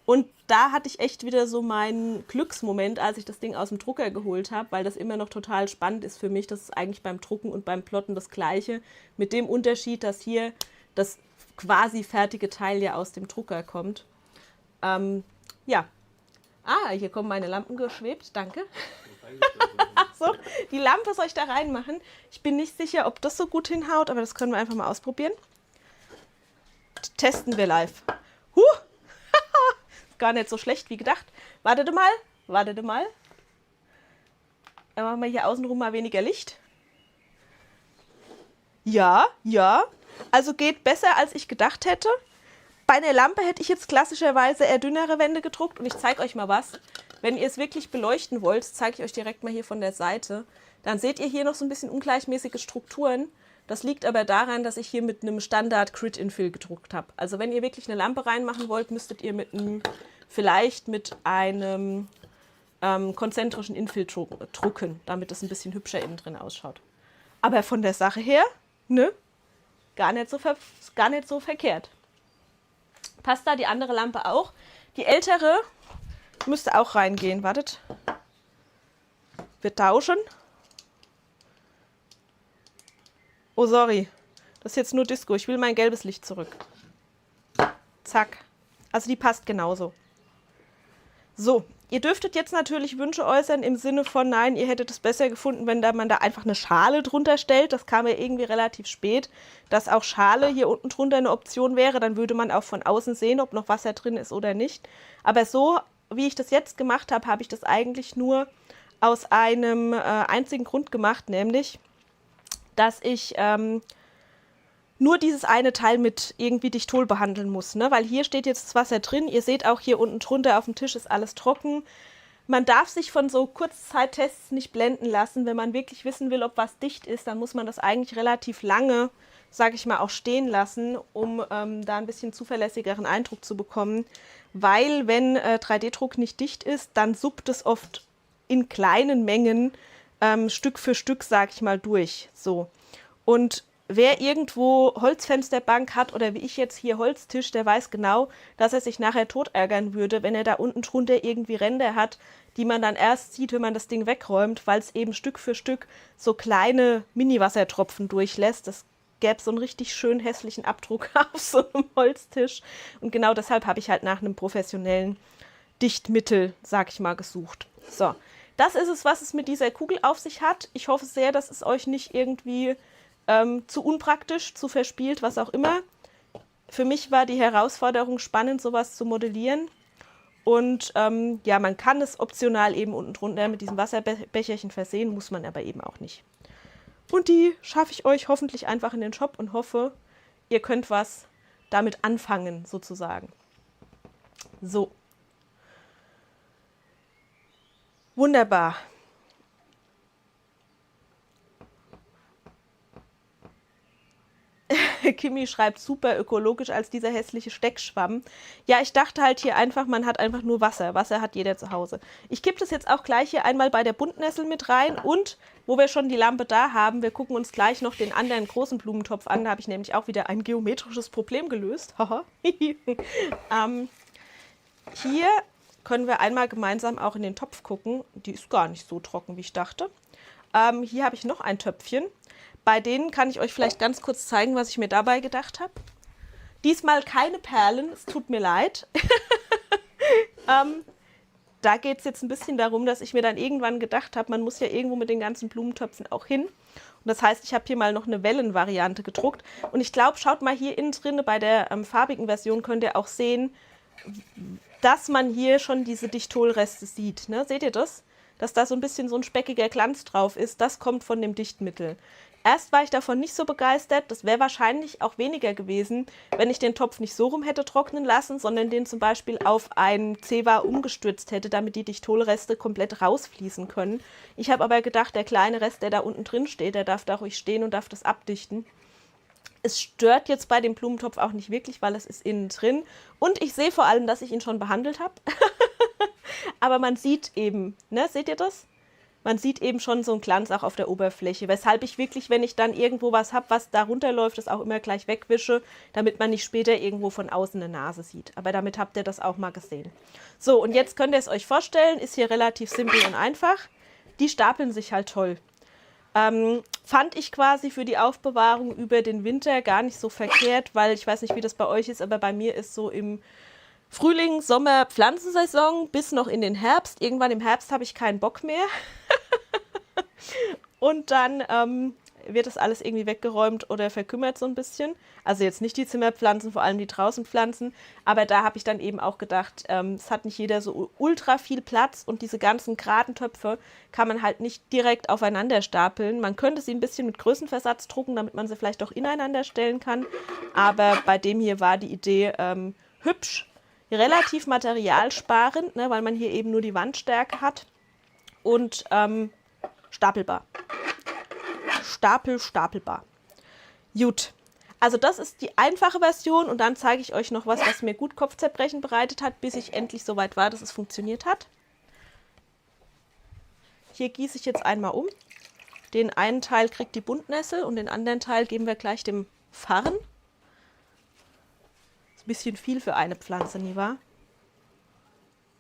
Speaker 4: Und da hatte ich echt wieder so meinen Glücksmoment, als ich das Ding aus dem Drucker geholt habe, weil das immer noch total spannend ist für mich. Das ist eigentlich beim Drucken und beim Plotten das Gleiche, mit dem Unterschied, dass hier das quasi fertige Teil ja aus dem Drucker kommt. Ja. Hier kommen meine Lampen geschwebt, danke. So, die Lampe soll ich da reinmachen. Ich bin nicht sicher, ob das so gut hinhaut, aber das können wir einfach mal ausprobieren. Testen wir live. Ist gar nicht so schlecht wie gedacht. Wartet mal. Dann machen wir hier außenrum mal weniger Licht. Ja. Also geht besser, als ich gedacht hätte. Bei einer Lampe hätte ich jetzt klassischerweise eher dünnere Wände gedruckt und ich zeige euch mal was. Wenn ihr es wirklich beleuchten wollt, zeige ich euch direkt mal hier von der Seite, dann seht ihr hier noch so ein bisschen ungleichmäßige Strukturen. Das liegt aber daran, dass ich hier mit einem Standard Grid Infill gedruckt habe. Also wenn ihr wirklich eine Lampe reinmachen wollt, müsstet ihr vielleicht mit einem konzentrischen Infill drucken, damit es ein bisschen hübscher innen drin ausschaut. Aber von der Sache her, ne, gar nicht so verkehrt. Passt da die andere Lampe auch? Die ältere müsste auch reingehen. Wartet. Wir tauschen. Oh, sorry. Das ist jetzt nur Disco. Ich will mein gelbes Licht zurück. Zack. Also die passt genauso. So, ihr dürftet jetzt natürlich Wünsche äußern im Sinne von, nein, ihr hättet es besser gefunden, wenn man da einfach eine Schale drunter stellt. Das kam ja irgendwie relativ spät, dass auch Schale hier unten drunter eine Option wäre. Dann würde man auch von außen sehen, ob noch Wasser drin ist oder nicht. Aber so, wie ich das jetzt gemacht habe, habe ich das eigentlich nur aus einem einzigen Grund gemacht, nämlich, dass ich nur dieses eine Teil mit irgendwie Dichtol behandeln muss, ne? Weil hier steht jetzt das Wasser drin. Ihr seht auch hier unten drunter auf dem Tisch ist alles trocken. Man darf sich von so Kurzzeittests nicht blenden lassen. Wenn man wirklich wissen will, ob was dicht ist, dann muss man das eigentlich relativ lange, sage ich mal, auch stehen lassen, um da ein bisschen zuverlässigeren Eindruck zu bekommen. Weil wenn 3D-Druck nicht dicht ist, dann suppt es oft in kleinen Mengen Stück für Stück, sage ich mal, durch. So. Und wer irgendwo Holzfensterbank hat oder wie ich jetzt hier Holztisch, der weiß genau, dass er sich nachher tot ärgern würde, wenn er da unten drunter irgendwie Ränder hat, die man dann erst sieht, wenn man das Ding wegräumt, weil es eben Stück für Stück so kleine Mini-Wassertropfen durchlässt. Das gäbe so einen richtig schön hässlichen Abdruck auf so einem Holztisch. Und genau deshalb habe ich halt nach einem professionellen Dichtmittel, sag ich mal, gesucht. So, das ist es, was es mit dieser Kugel auf sich hat. Ich hoffe sehr, dass es euch nicht irgendwie zu unpraktisch, zu verspielt, was auch immer. Für mich war die Herausforderung spannend, sowas zu modellieren. Und ja, man kann es optional eben unten drunter mit diesem Wasserbecherchen versehen, muss man aber eben auch nicht. Und die schaffe ich euch hoffentlich einfach in den Shop und hoffe, ihr könnt was damit anfangen, sozusagen. So. Wunderbar. Kimi schreibt, super ökologisch als dieser hässliche Steckschwamm. Ja, ich dachte halt hier einfach, man hat einfach nur Wasser. Wasser hat jeder zu Hause. Ich kippe das jetzt auch gleich hier einmal bei der Buntnessel mit rein. Und, wo wir schon die Lampe da haben, wir gucken uns gleich noch den anderen großen Blumentopf an. Da habe ich nämlich auch wieder ein geometrisches Problem gelöst. Hier können wir einmal gemeinsam auch in den Topf gucken. Die ist gar nicht so trocken, wie ich dachte. Hier habe ich noch ein Töpfchen. Bei denen kann ich euch vielleicht ganz kurz zeigen, was ich mir dabei gedacht habe. Diesmal keine Perlen, es tut mir leid. Da geht es jetzt ein bisschen darum, dass ich mir dann irgendwann gedacht habe, man muss ja irgendwo mit den ganzen Blumentöpfen auch hin. Und das heißt, ich habe hier mal noch eine Wellenvariante gedruckt. Und ich glaube, schaut mal hier innen drin, bei der farbigen Version könnt ihr auch sehen, dass man hier schon diese Dichtolreste sieht. Ne? Seht ihr das? Dass da so ein bisschen so ein speckiger Glanz drauf ist, das kommt von dem Dichtmittel. Erst war ich davon nicht so begeistert, das wäre wahrscheinlich auch weniger gewesen, wenn ich den Topf nicht so rum hätte trocknen lassen, sondern den zum Beispiel auf ein Zewa umgestürzt hätte, damit die Dichtolreste komplett rausfließen können. Ich habe aber gedacht, der kleine Rest, der da unten drin steht, der darf da ruhig stehen und darf das abdichten. Es stört jetzt bei dem Blumentopf auch nicht wirklich, weil es ist innen drin. Und ich sehe vor allem, dass ich ihn schon behandelt habe. Aber man sieht eben, ne, seht ihr das? Man sieht eben schon so einen Glanz auch auf der Oberfläche, weshalb ich wirklich, wenn ich dann irgendwo was habe, was da runterläuft, das auch immer gleich wegwische, damit man nicht später irgendwo von außen eine Nase sieht. Aber damit habt ihr das auch mal gesehen. So, und jetzt könnt ihr es euch vorstellen, ist hier relativ simpel und einfach. Die stapeln sich halt toll. Fand ich quasi für die Aufbewahrung über den Winter gar nicht so verkehrt, weil ich weiß nicht, wie das bei euch ist, aber bei mir ist so im Frühling, Sommer, Pflanzensaison bis noch in den Herbst. Irgendwann im Herbst habe ich keinen Bock mehr. Und dann wird das alles irgendwie weggeräumt oder verkümmert so ein bisschen. Also jetzt nicht die Zimmerpflanzen, vor allem die Draußenpflanzen. Aber da habe ich dann eben auch gedacht, es hat nicht jeder so ultra viel Platz und diese ganzen geraden Töpfe kann man halt nicht direkt aufeinander stapeln. Man könnte sie ein bisschen mit Größenversatz drucken, damit man sie vielleicht auch ineinander stellen kann. Aber bei dem hier war die Idee hübsch. Relativ materialsparend, ne, weil man hier eben nur die Wandstärke hat und stapelbar. Stapelbar. Gut, also das ist die einfache Version und dann zeige ich euch noch was mir gut Kopfzerbrechen bereitet hat, bis ich endlich so weit war, dass es funktioniert hat. Hier gieße ich jetzt einmal um. Den einen Teil kriegt die Buntnessel und den anderen Teil geben wir gleich dem Farn. Ein bisschen viel für eine Pflanze, nie wahr?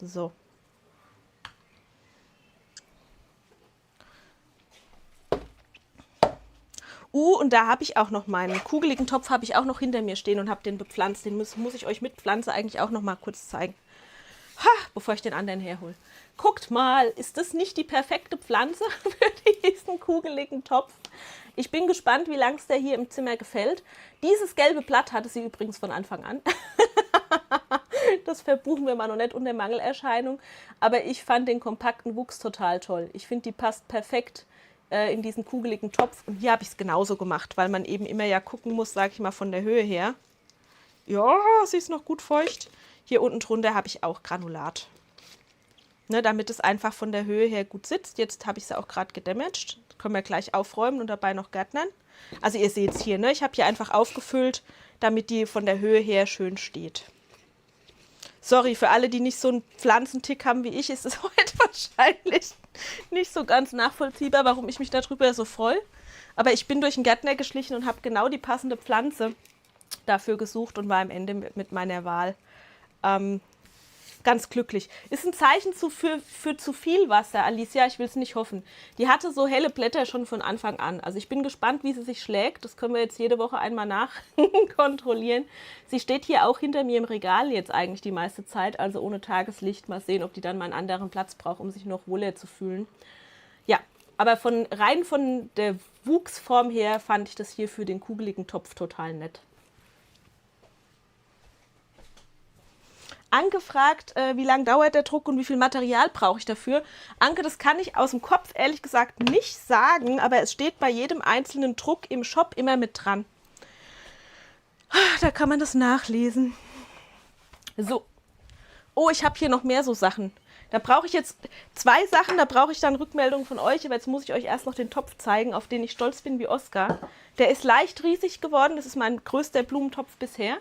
Speaker 4: So. Und da habe ich auch noch meinen kugeligen Topf, habe ich auch noch hinter mir stehen und habe den bepflanzt. Den muss ich euch mit Pflanze eigentlich auch noch mal kurz zeigen. Ha, bevor ich den anderen herhole. Guckt mal, ist das nicht die perfekte Pflanze für diesen kugeligen Topf? Ich bin gespannt, wie lange es der hier im Zimmer gefällt. Dieses gelbe Blatt hatte sie übrigens von Anfang an. Das verbuchen wir mal noch nicht unter Mangelerscheinung. Aber ich fand den kompakten Wuchs total toll. Ich finde, die passt perfekt in diesen kugeligen Topf. Und hier habe ich es genauso gemacht, weil man eben immer ja gucken muss, sage ich mal, von der Höhe her. Ja, sie ist noch gut feucht. Hier unten drunter habe ich auch Granulat. ne, damit es einfach von der Höhe her gut sitzt. Jetzt habe ich sie auch gerade gedamaged. Können wir gleich aufräumen und dabei noch gärtnern. Also ihr seht es hier, ne? Ich habe hier einfach aufgefüllt, damit die von der Höhe her schön steht. Sorry, für alle, die nicht so einen Pflanzentick haben wie ich, ist es heute wahrscheinlich nicht so ganz nachvollziehbar, warum ich mich darüber so freue. Aber ich bin durch den Gärtner geschlichen und habe genau die passende Pflanze dafür gesucht und war am Ende mit meiner Wahl ganz glücklich. Ist ein Zeichen für zu viel Wasser, Alicia, ich will es nicht hoffen. Die hatte so helle Blätter schon von Anfang an. Also ich bin gespannt, wie sie sich schlägt. Das können wir jetzt jede Woche einmal nachkontrollieren. Sie steht hier auch hinter mir im Regal jetzt eigentlich die meiste Zeit, also ohne Tageslicht. Mal sehen, ob die dann mal einen anderen Platz braucht, um sich noch wohler zu fühlen. Ja, aber rein von der Wuchsform her fand ich das hier für den kugeligen Topf total nett. Anke fragt, wie lange dauert der Druck und wie viel Material brauche ich dafür. Anke, das kann ich aus dem Kopf ehrlich gesagt nicht sagen, aber es steht bei jedem einzelnen Druck im Shop immer mit dran. Da kann man das nachlesen. So. Oh, ich habe hier noch mehr so Sachen. Da brauche ich jetzt 2 Sachen, da brauche ich dann Rückmeldungen von euch, aber jetzt muss ich euch erst noch den Topf zeigen, auf den ich stolz bin wie Oskar. Der ist leicht riesig geworden, das ist mein größter Blumentopf bisher.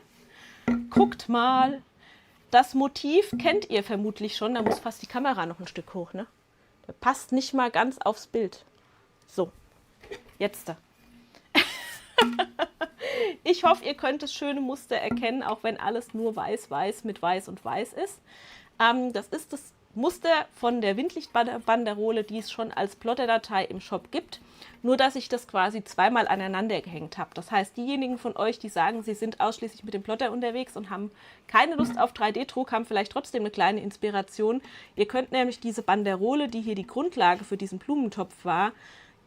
Speaker 4: Guckt mal. Das Motiv kennt ihr vermutlich schon, da muss fast die Kamera noch ein Stück hoch, ne? Der passt nicht mal ganz aufs Bild. So, jetzt da. Ich hoffe, ihr könnt das schöne Muster erkennen, auch wenn alles nur weiß-weiß mit weiß und weiß ist. Das ist das Muster von der Windlichtbanderole, die es schon als Plotterdatei im Shop gibt. Nur, dass ich das quasi zweimal aneinander gehängt habe. Das heißt, diejenigen von euch, die sagen, sie sind ausschließlich mit dem Plotter unterwegs und haben keine Lust auf 3D-Druck, haben vielleicht trotzdem eine kleine Inspiration. Ihr könnt nämlich diese Banderole, die hier die Grundlage für diesen Blumentopf war,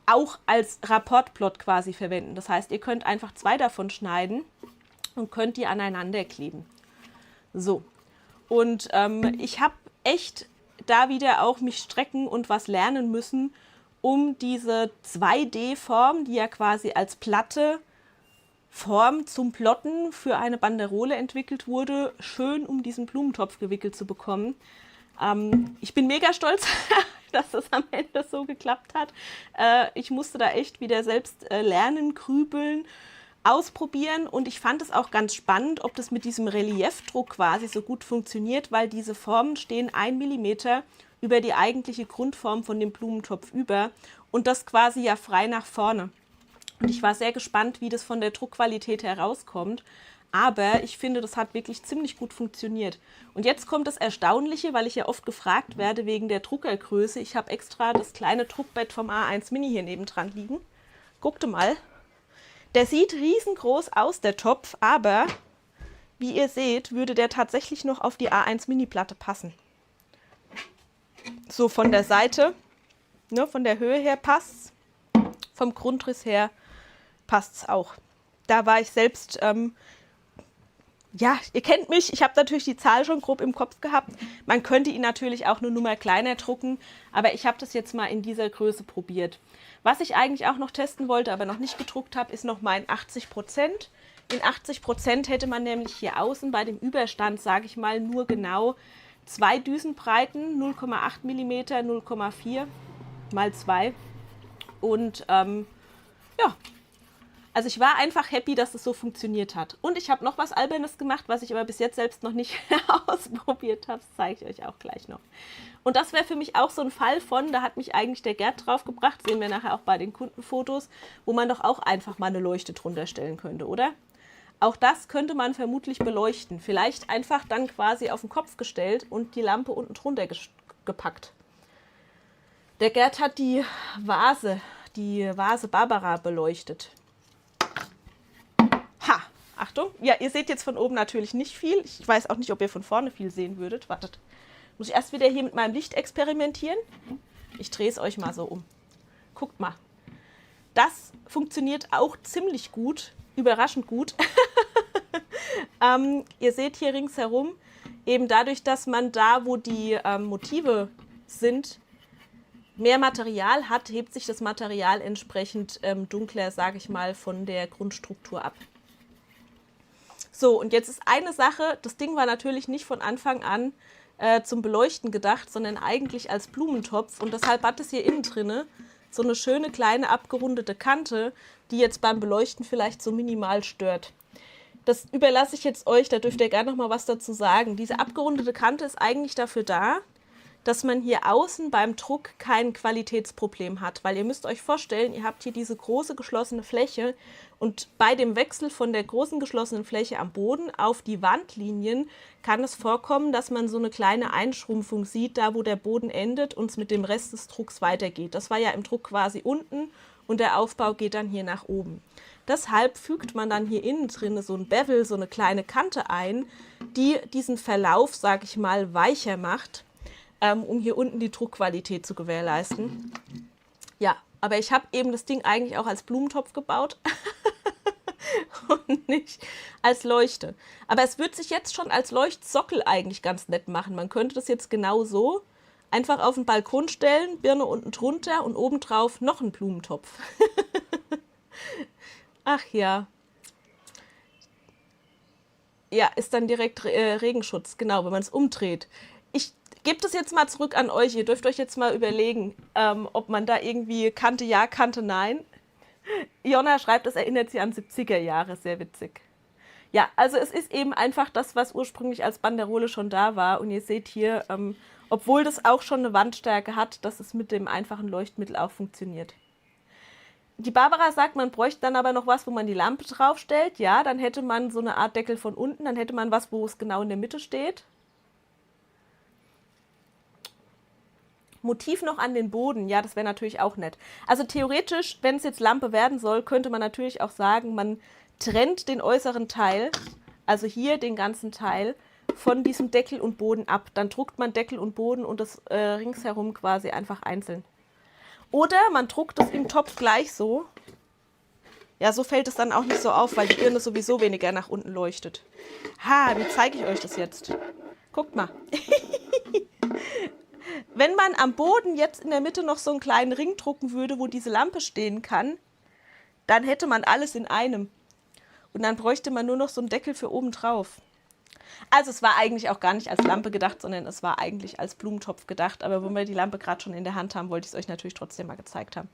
Speaker 4: auch als Rapportplot quasi verwenden. Das heißt, ihr könnt einfach 2 davon schneiden und könnt die aneinander kleben. So. Und ich habe echt da wieder auch mich strecken und was lernen müssen, um diese 2D-Form, die ja quasi als platte Form zum Plotten für eine Banderole entwickelt wurde, schön um diesen Blumentopf gewickelt zu bekommen. Ich bin mega stolz, dass das am Ende so geklappt hat. Ich musste da echt wieder selbst lernen, grübeln, ausprobieren und ich fand es auch ganz spannend, ob das mit diesem Reliefdruck quasi so gut funktioniert, weil diese Formen stehen 1 mm über die eigentliche Grundform von dem Blumentopf über und das quasi ja frei nach vorne. Und ich war sehr gespannt, wie das von der Druckqualität herauskommt, aber ich finde, das hat wirklich ziemlich gut funktioniert. Und jetzt kommt das Erstaunliche, weil ich ja oft gefragt werde wegen der Druckergröße. Ich habe extra das kleine Druckbett vom A1 Mini hier nebendran liegen. Guckt mal. Der sieht riesengroß aus, der Topf, aber wie ihr seht, würde der tatsächlich noch auf die A1 Mini Platte passen. So von der Seite, ne, von der Höhe her passt es, vom Grundriss her passt es auch. Da war ich selbst, ja, ihr kennt mich, ich habe natürlich die Zahl schon grob im Kopf gehabt. Man könnte ihn natürlich auch eine Nummer kleiner drucken, aber ich habe das jetzt mal in dieser Größe probiert. Was ich eigentlich auch noch testen wollte, aber noch nicht gedruckt habe, ist noch mein 80%. In 80% hätte man nämlich hier außen bei dem Überstand, sage ich mal, nur genau 2 Düsenbreiten, 0,8 mm, 0,4 mal 2. Und ja, also ich war einfach happy, dass es so funktioniert hat. Und ich habe noch was Albernes gemacht, was ich aber bis jetzt selbst noch nicht ausprobiert habe. Das zeige ich euch auch gleich noch. Und das wäre für mich auch so ein Fall von, da hat mich eigentlich der Gerd drauf gebracht, sehen wir nachher auch bei den Kundenfotos, wo man doch auch einfach mal eine Leuchte drunter stellen könnte, oder? Auch das könnte man vermutlich beleuchten. Vielleicht einfach dann quasi auf den Kopf gestellt und die Lampe unten drunter gepackt. Der Gerd hat die Vase Barbara beleuchtet. Ha! Achtung. Ja, ihr seht jetzt von oben natürlich nicht viel. Ich weiß auch nicht, ob ihr von vorne viel sehen würdet. Wartet. Muss ich erst wieder hier mit meinem Licht experimentieren? Ich drehe es euch mal so um. Guckt mal. Das funktioniert auch ziemlich gut. Überraschend gut. Ihr seht hier ringsherum, eben dadurch, dass man da, wo die Motive sind, mehr Material hat, hebt sich das Material entsprechend dunkler, sage ich mal, von der Grundstruktur ab. So, und jetzt ist eine Sache, das Ding war natürlich nicht von Anfang an zum Beleuchten gedacht, sondern eigentlich als Blumentopf. Und deshalb hat es hier innen drinne so eine schöne kleine abgerundete Kante, die jetzt beim Beleuchten vielleicht so minimal stört. Das überlasse ich jetzt euch, da dürft ihr gerne noch mal was dazu sagen. Diese abgerundete Kante ist eigentlich dafür da, dass man hier außen beim Druck kein Qualitätsproblem hat. Weil ihr müsst euch vorstellen, ihr habt hier diese große geschlossene Fläche und bei dem Wechsel von der großen geschlossenen Fläche am Boden auf die Wandlinien kann es vorkommen, dass man so eine kleine Einschrumpfung sieht, da wo der Boden endet und es mit dem Rest des Drucks weitergeht. Das war ja im Druck quasi unten und der Aufbau geht dann hier nach oben. Deshalb fügt man dann hier innen drin so ein Bevel, so eine kleine Kante ein, die diesen Verlauf, sag ich mal, weicher macht, um hier unten die Druckqualität zu gewährleisten. Ja, aber ich habe eben das Ding eigentlich auch als Blumentopf gebaut und nicht als Leuchte. Aber es wird sich jetzt schon als Leuchtsockel eigentlich ganz nett machen. Man könnte das jetzt genau so einfach auf den Balkon stellen, Birne unten drunter und obendrauf noch einen Blumentopf. Ach ja. Ja, ist dann direkt Regenschutz, genau, wenn man es umdreht. Ich gebe das jetzt mal zurück an euch. Ihr dürft euch jetzt mal überlegen, ob man da irgendwie Kante ja, Kante nein. Jonna schreibt, es erinnert sie an 70er Jahre, sehr witzig. Ja, also es ist eben einfach das, was ursprünglich als Banderole schon da war. Und ihr seht hier, obwohl das auch schon eine Wandstärke hat, dass es mit dem einfachen Leuchtmittel auch funktioniert. Die Barbara sagt, man bräuchte dann aber noch was, wo man die Lampe draufstellt. Ja, dann hätte man so eine Art Deckel von unten, dann hätte man was, wo es genau in der Mitte steht. Motiv noch an den Boden, ja, das wäre natürlich auch nett. Also theoretisch, wenn es jetzt Lampe werden soll, könnte man natürlich auch sagen, man trennt den äußeren Teil, also hier den ganzen Teil, von diesem Deckel und Boden ab. Dann druckt man Deckel und Boden und das ringsherum quasi einfach einzeln. Oder man druckt es im Topf gleich so. Ja, so fällt es dann auch nicht so auf, weil die Birne sowieso weniger nach unten leuchtet. Ha, wie zeige ich euch das jetzt? Guckt mal. Wenn man am Boden jetzt in der Mitte noch so einen kleinen Ring drucken würde, wo diese Lampe stehen kann, dann hätte man alles in einem. Und dann bräuchte man nur noch so einen Deckel für oben drauf. Also es war eigentlich auch gar nicht als Lampe gedacht, sondern es war eigentlich als Blumentopf gedacht. Aber wenn wir die Lampe gerade schon in der Hand haben, wollte ich es euch natürlich trotzdem mal gezeigt haben.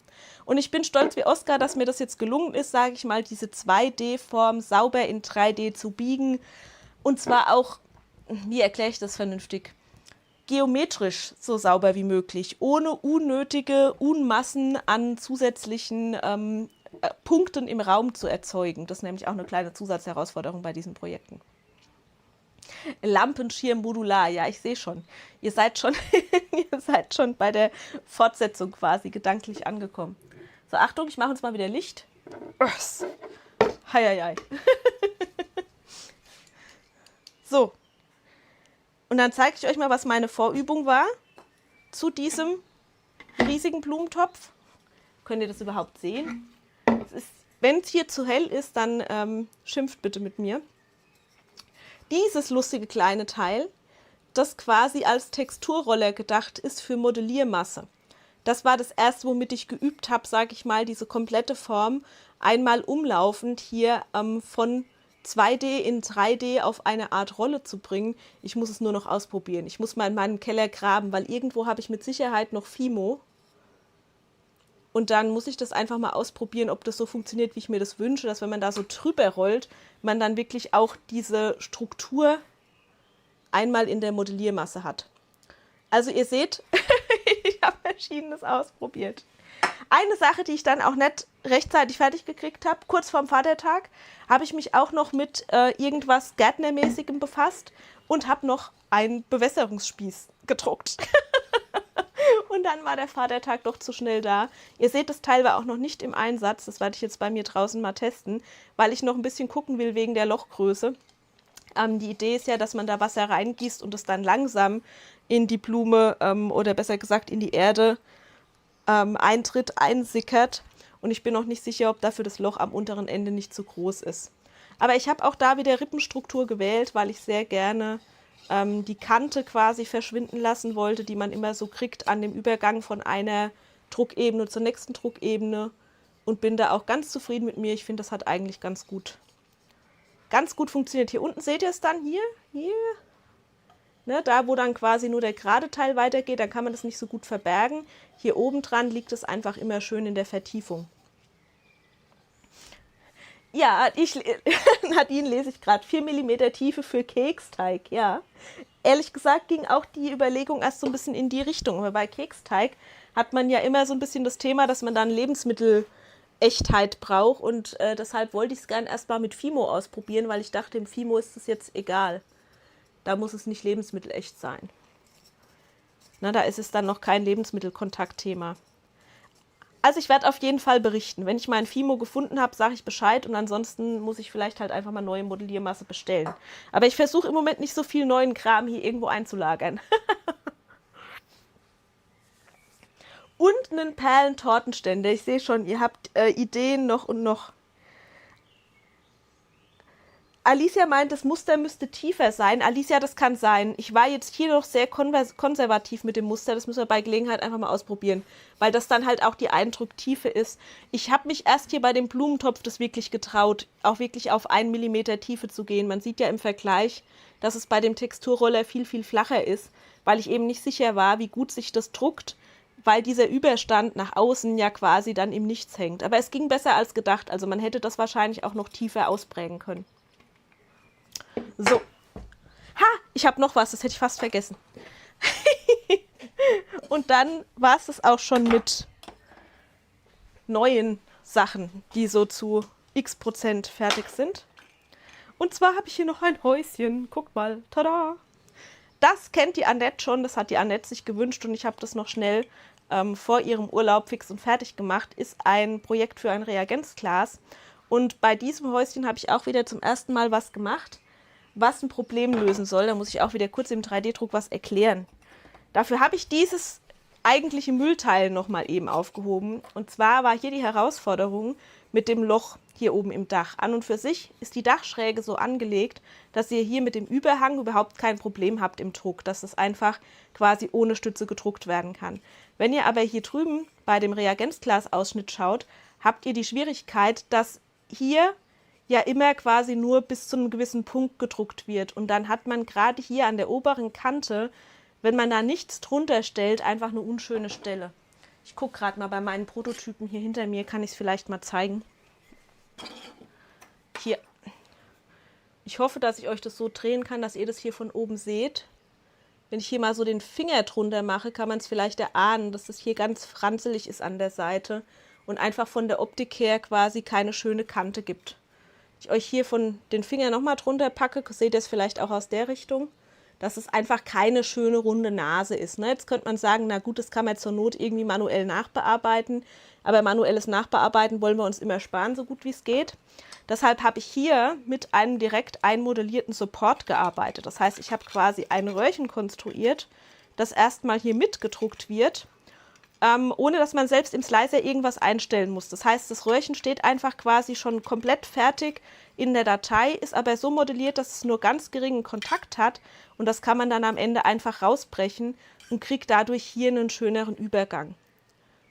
Speaker 4: Und ich bin stolz wie Oskar, dass mir das jetzt gelungen ist, sage ich mal, diese 2D-Form sauber in 3D zu biegen. Und zwar auch, wie erkläre ich das vernünftig? Geometrisch so sauber wie möglich, ohne unnötige Unmassen an zusätzlichen Punkten im Raum zu erzeugen. Das ist nämlich auch eine kleine Zusatzherausforderung bei diesen Projekten. Lampenschirm modular, ja, ich sehe schon. Ihr seid schon bei der Fortsetzung quasi gedanklich angekommen. So, Achtung, ich mache uns mal wieder Licht. Heieiei. So. Und dann zeige ich euch mal, was meine Vorübung war zu diesem riesigen Blumentopf. Könnt ihr das überhaupt sehen? Wenn es hier zu hell ist, dann schimpft bitte mit mir. Dieses lustige kleine Teil, das quasi als Texturroller gedacht ist für Modelliermasse. Das war das erste, womit ich geübt habe, sage ich mal, diese komplette Form einmal umlaufend hier von 2D in 3D auf eine Art Rolle zu bringen. Ich muss es nur noch ausprobieren. Ich muss mal in meinem Keller graben, weil irgendwo habe ich mit Sicherheit noch Fimo. Und dann muss ich das einfach mal ausprobieren, ob das so funktioniert, wie ich mir das wünsche, dass wenn man da so drüber rollt, man dann wirklich auch diese Struktur einmal in der Modelliermasse hat. Also ihr seht, ich habe Verschiedenes ausprobiert. Eine Sache, die ich dann auch nicht rechtzeitig fertig gekriegt habe, kurz vorm Vatertag, habe ich mich auch noch mit irgendwas Gärtnermäßigem befasst und habe noch einen Bewässerungsspieß gedruckt. Und dann war der Vatertag doch zu schnell da. Ihr seht, das Teil war auch noch nicht im Einsatz. Das werde ich jetzt bei mir draußen mal testen, weil ich noch ein bisschen gucken will wegen der Lochgröße. Die Idee ist ja, dass man da Wasser reingießt und es dann langsam in die Blume oder besser gesagt in die Erde eintritt, einsickert. Und ich bin noch nicht sicher, ob dafür das Loch am unteren Ende nicht zu groß ist. Aber ich habe auch da wieder Rippenstruktur gewählt, weil ich sehr gerne die Kante quasi verschwinden lassen wollte, die man immer so kriegt an dem Übergang von einer Druckebene zur nächsten Druckebene. Und bin da auch ganz zufrieden mit mir. Ich finde, das hat eigentlich ganz gut funktioniert. Hier unten seht ihr es dann, hier. Ne, da, wo dann quasi nur der gerade Teil weitergeht, dann kann man das nicht so gut verbergen. Hier oben dran liegt es einfach immer schön in der Vertiefung. Ja, Nadine lese ich gerade, 4 mm Tiefe für Keksteig, ja. Ehrlich gesagt ging auch die Überlegung erst so ein bisschen in die Richtung. Aber bei Keksteig hat man ja immer so ein bisschen das Thema, dass man dann Lebensmittelechtheit braucht. Und deshalb wollte ich es gerne erstmal mit Fimo ausprobieren, weil ich dachte, im Fimo ist es jetzt egal. Da muss es nicht lebensmittelecht sein. Na, da ist es dann noch kein Lebensmittelkontaktthema. Also ich werde auf jeden Fall berichten. Wenn ich meinen Fimo gefunden habe, sage ich Bescheid und ansonsten muss ich vielleicht halt einfach mal neue Modelliermasse bestellen. Aber ich versuche im Moment nicht so viel neuen Kram hier irgendwo einzulagern. Und einen Perlentortenständer. Ich sehe schon, ihr habt Ideen noch und noch. Alicia meint, das Muster müsste tiefer sein. Alicia, das kann sein. Ich war jetzt hier noch sehr konservativ mit dem Muster. Das müssen wir bei Gelegenheit einfach mal ausprobieren, weil das dann halt auch die Eindrucktiefe ist. Ich habe mich erst hier bei dem Blumentopf das wirklich getraut, auch wirklich auf 1 mm Tiefe zu gehen. Man sieht ja im Vergleich, dass es bei dem Texturroller viel, viel flacher ist, weil ich eben nicht sicher war, wie gut sich das druckt, weil dieser Überstand nach außen ja quasi dann im Nichts hängt. Aber es ging besser als gedacht. Also man hätte das wahrscheinlich auch noch tiefer ausprägen können. So. Ha, ich habe noch was, das hätte ich fast vergessen. Und dann war es das auch schon mit neuen Sachen, die so zu x% fertig sind. Und zwar habe ich hier noch ein Häuschen. Guck mal, tada! Das kennt die Annette schon, das hat die Annette sich gewünscht und ich habe das noch schnell vor ihrem Urlaub fix und fertig gemacht. Ist ein Projekt für ein Reagenzglas. Und bei diesem Häuschen habe ich auch wieder zum ersten Mal was gemacht, was ein Problem lösen soll. Da muss ich auch wieder kurz im 3D-Druck was erklären. Dafür habe ich dieses eigentliche Müllteil nochmal eben aufgehoben. Und zwar war hier die Herausforderung mit dem Loch hier oben im Dach. An und für sich ist die Dachschräge so angelegt, dass ihr hier mit dem Überhang überhaupt kein Problem habt im Druck, dass es einfach quasi ohne Stütze gedruckt werden kann. Wenn ihr aber hier drüben bei dem Reagenzglasausschnitt schaut, habt ihr die Schwierigkeit, dass hier ja immer quasi nur bis zu einem gewissen Punkt gedruckt wird. Und dann hat man gerade hier an der oberen Kante, wenn man da nichts drunter stellt, einfach eine unschöne Stelle. Ich gucke gerade mal bei meinen Prototypen hier hinter mir, kann ich es vielleicht mal zeigen. Hier. Ich hoffe, dass ich euch das so drehen kann, dass ihr das hier von oben seht. Wenn ich hier mal so den Finger drunter mache, kann man es vielleicht erahnen, dass das hier ganz franzelig ist an der Seite und einfach von der Optik her quasi keine schöne Kante gibt. Ich euch hier von den Fingern nochmal drunter packe, seht ihr es vielleicht auch aus der Richtung, dass es einfach keine schöne runde Nase ist. Ne? Jetzt könnte man sagen, na gut, das kann man zur Not irgendwie manuell nachbearbeiten, aber manuelles Nachbearbeiten wollen wir uns immer sparen, so gut wie es geht. Deshalb habe ich hier mit einem direkt einmodellierten Support gearbeitet. Das heißt, ich habe quasi ein Röhrchen konstruiert, das erstmal hier mitgedruckt wird, ohne dass man selbst im Slicer irgendwas einstellen muss. Das heißt, das Röhrchen steht einfach quasi schon komplett fertig in der Datei, ist aber so modelliert, dass es nur ganz geringen Kontakt hat und das kann man dann am Ende einfach rausbrechen und kriegt dadurch hier einen schöneren Übergang.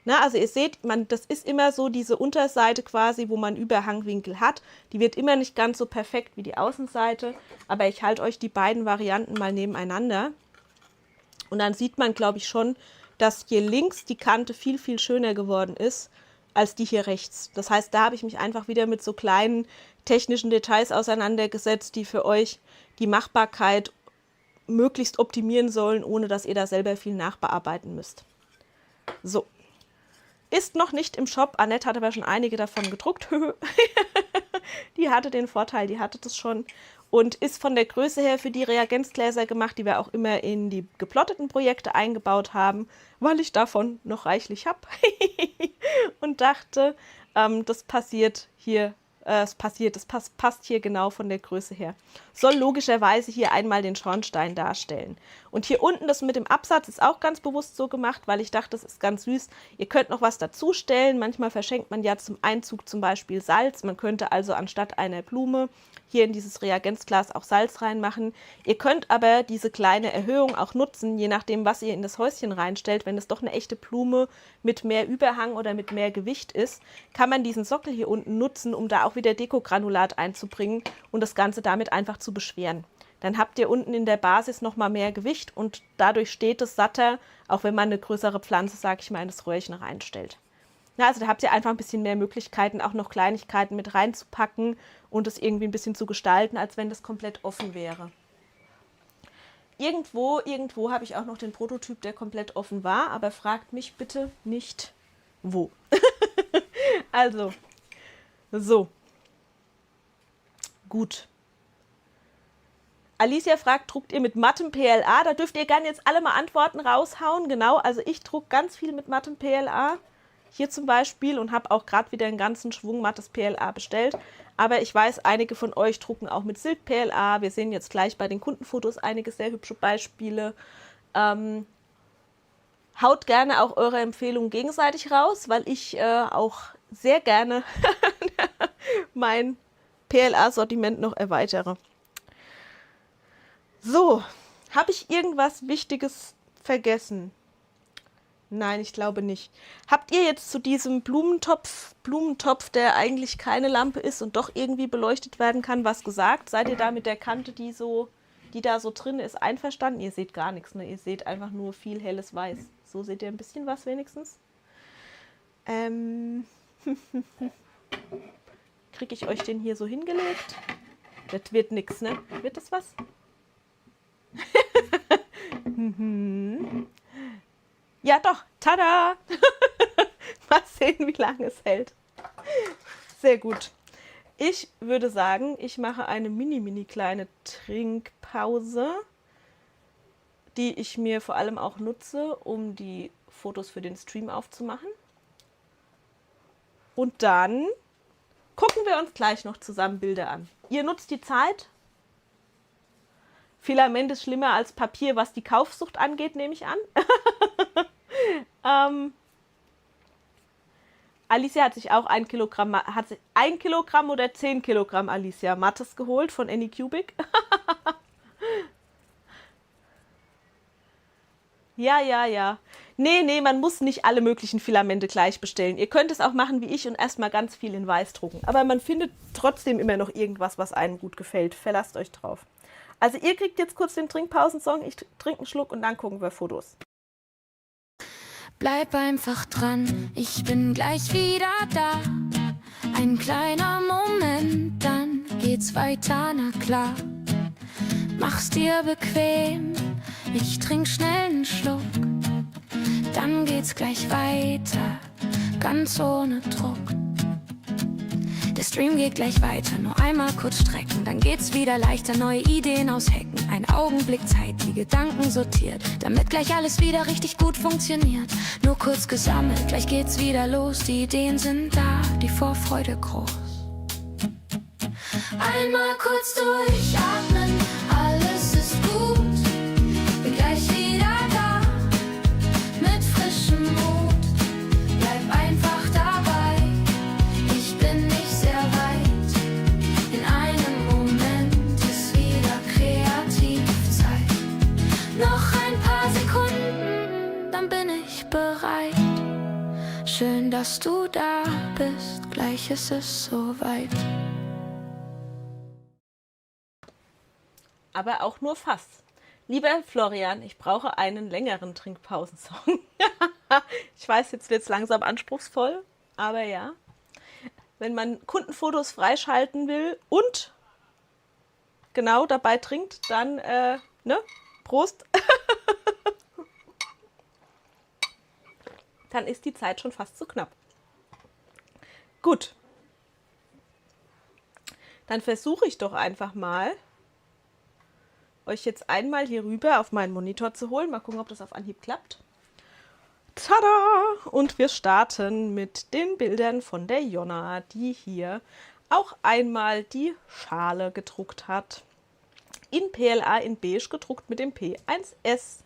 Speaker 4: Na, also ihr seht, das ist immer so diese Unterseite quasi, wo man Überhangwinkel hat. Die wird immer nicht ganz so perfekt wie die Außenseite, aber ich halte euch die beiden Varianten mal nebeneinander und dann sieht man, glaube ich, schon, dass hier links die Kante viel, viel schöner geworden ist als die hier rechts. Das heißt, da habe ich mich einfach wieder mit so kleinen technischen Details auseinandergesetzt, die für euch die Machbarkeit möglichst optimieren sollen, ohne dass ihr da selber viel nachbearbeiten müsst. So. Ist noch nicht im Shop. Annette hat aber schon einige davon gedruckt. Die hatte den Vorteil, die hatte das schon. Und ist von der Größe her für die Reagenzgläser gemacht, die wir auch immer in die geplotteten Projekte eingebaut haben, weil ich davon noch reichlich habe. Und dachte, das passiert hier, passt hier genau von der Größe her. Soll logischerweise hier einmal den Schornstein darstellen. Und hier unten, das mit dem Absatz ist auch ganz bewusst so gemacht, weil ich dachte, das ist ganz süß. Ihr könnt noch was dazu stellen. Manchmal verschenkt man ja zum Einzug zum Beispiel Salz. Man könnte also anstatt einer Blume hier in dieses Reagenzglas auch Salz reinmachen. Ihr könnt aber diese kleine Erhöhung auch nutzen, je nachdem, was ihr in das Häuschen reinstellt. Wenn es doch eine echte Blume mit mehr Überhang oder mit mehr Gewicht ist, kann man diesen Sockel hier unten nutzen, um da auch wieder Dekogranulat einzubringen und das Ganze damit einfach zu beschweren. dann habt ihr unten in der Basis nochmal mehr Gewicht und dadurch steht es satter, auch wenn man eine größere Pflanze, sage ich mal, in das Röhrchen reinstellt. Ja, also da habt ihr einfach ein bisschen mehr Möglichkeiten, auch noch Kleinigkeiten mit reinzupacken und es irgendwie ein bisschen zu gestalten, als wenn das komplett offen wäre. Irgendwo habe ich auch noch den Prototyp, der komplett offen war, aber fragt mich bitte nicht, wo. Also, so. Gut. Alicia fragt, druckt ihr mit mattem PLA? Da dürft ihr gerne jetzt alle mal Antworten raushauen. Genau, also ich drucke ganz viel mit mattem PLA. Hier zum Beispiel und habe auch gerade wieder einen ganzen Schwung mattes PLA bestellt. Aber ich weiß, einige von euch drucken auch mit Silk PLA. Wir sehen jetzt gleich bei den Kundenfotos einige sehr hübsche Beispiele. Haut gerne auch eure Empfehlungen gegenseitig raus, weil ich auch sehr gerne mein PLA-Sortiment noch erweitere. So, habe ich irgendwas Wichtiges vergessen? Nein, ich glaube nicht. Habt ihr jetzt zu diesem Blumentopf, der eigentlich keine Lampe ist und doch irgendwie beleuchtet werden kann, was gesagt? Seid ihr da mit der Kante, die da so drin ist, einverstanden? Ihr seht gar nichts, ne? Ihr seht einfach nur viel helles Weiß. So seht ihr ein bisschen was wenigstens. Kriege ich euch den hier so hingelegt? Das wird nix, ne? Wird das was? Ja doch, tada! Mal sehen, wie lange es hält. Sehr gut. Ich würde sagen, ich mache eine mini kleine Trinkpause, die ich mir vor allem auch nutze, um die Fotos für den Stream aufzumachen. Und dann gucken wir uns gleich noch zusammen Bilder an. Ihr nutzt die Zeit. Filament ist schlimmer als Papier, was die Kaufsucht angeht, nehme ich an. Alicia hat sich auch 1 Kilogramm, hat sich 1 Kilogramm oder 10 Kilogramm Alicia Mattes geholt von Anycubic. Ja. Nee, man muss nicht alle möglichen Filamente gleich bestellen. Ihr könnt es auch machen wie ich und erstmal ganz viel in Weiß drucken. Aber man findet trotzdem immer noch irgendwas, was einem gut gefällt. Verlasst euch drauf. Also ihr kriegt jetzt kurz den Trinkpausensong, ich trinke einen Schluck und dann gucken wir Fotos.
Speaker 2: Bleib einfach dran, ich bin gleich wieder da. Ein kleiner Moment, dann geht's weiter, na klar. Mach's dir bequem, ich trink schnell einen Schluck. Dann geht's gleich weiter, ganz ohne Druck. Der Stream geht gleich weiter, nur einmal kurz strecken. Dann geht's wieder leichter, neue Ideen aushacken. Ein Augenblick Zeit, die Gedanken sortiert, damit gleich alles wieder richtig gut funktioniert. Nur kurz gesammelt, gleich geht's wieder los. Die Ideen sind da, die Vorfreude groß. Einmal kurz durchatmen, alles ist gut. Bin gleich wieder da, mit frischem Mut. Bleib einfach dabei, ich bin nicht sehr weit. In einem Moment ist wieder Kreativzeit. Noch ein paar Sekunden, dann bin ich bereit. Schön, dass du da bist, gleich ist es soweit.
Speaker 4: Aber auch nur fast. Lieber Florian, ich brauche einen längeren Trinkpausensong. Ich weiß, jetzt wird es langsam anspruchsvoll, aber ja. Wenn man Kundenfotos freischalten will und genau dabei trinkt, dann, ne? Prost. Dann ist die Zeit schon fast zu knapp. Gut. Dann versuche ich doch einfach mal, euch jetzt einmal hier rüber auf meinen Monitor zu holen. Mal gucken, ob das auf Anhieb klappt. Tada! Und wir starten mit den Bildern von der Jonna, die hier auch einmal die Schale gedruckt hat. In PLA in beige gedruckt mit dem P1S.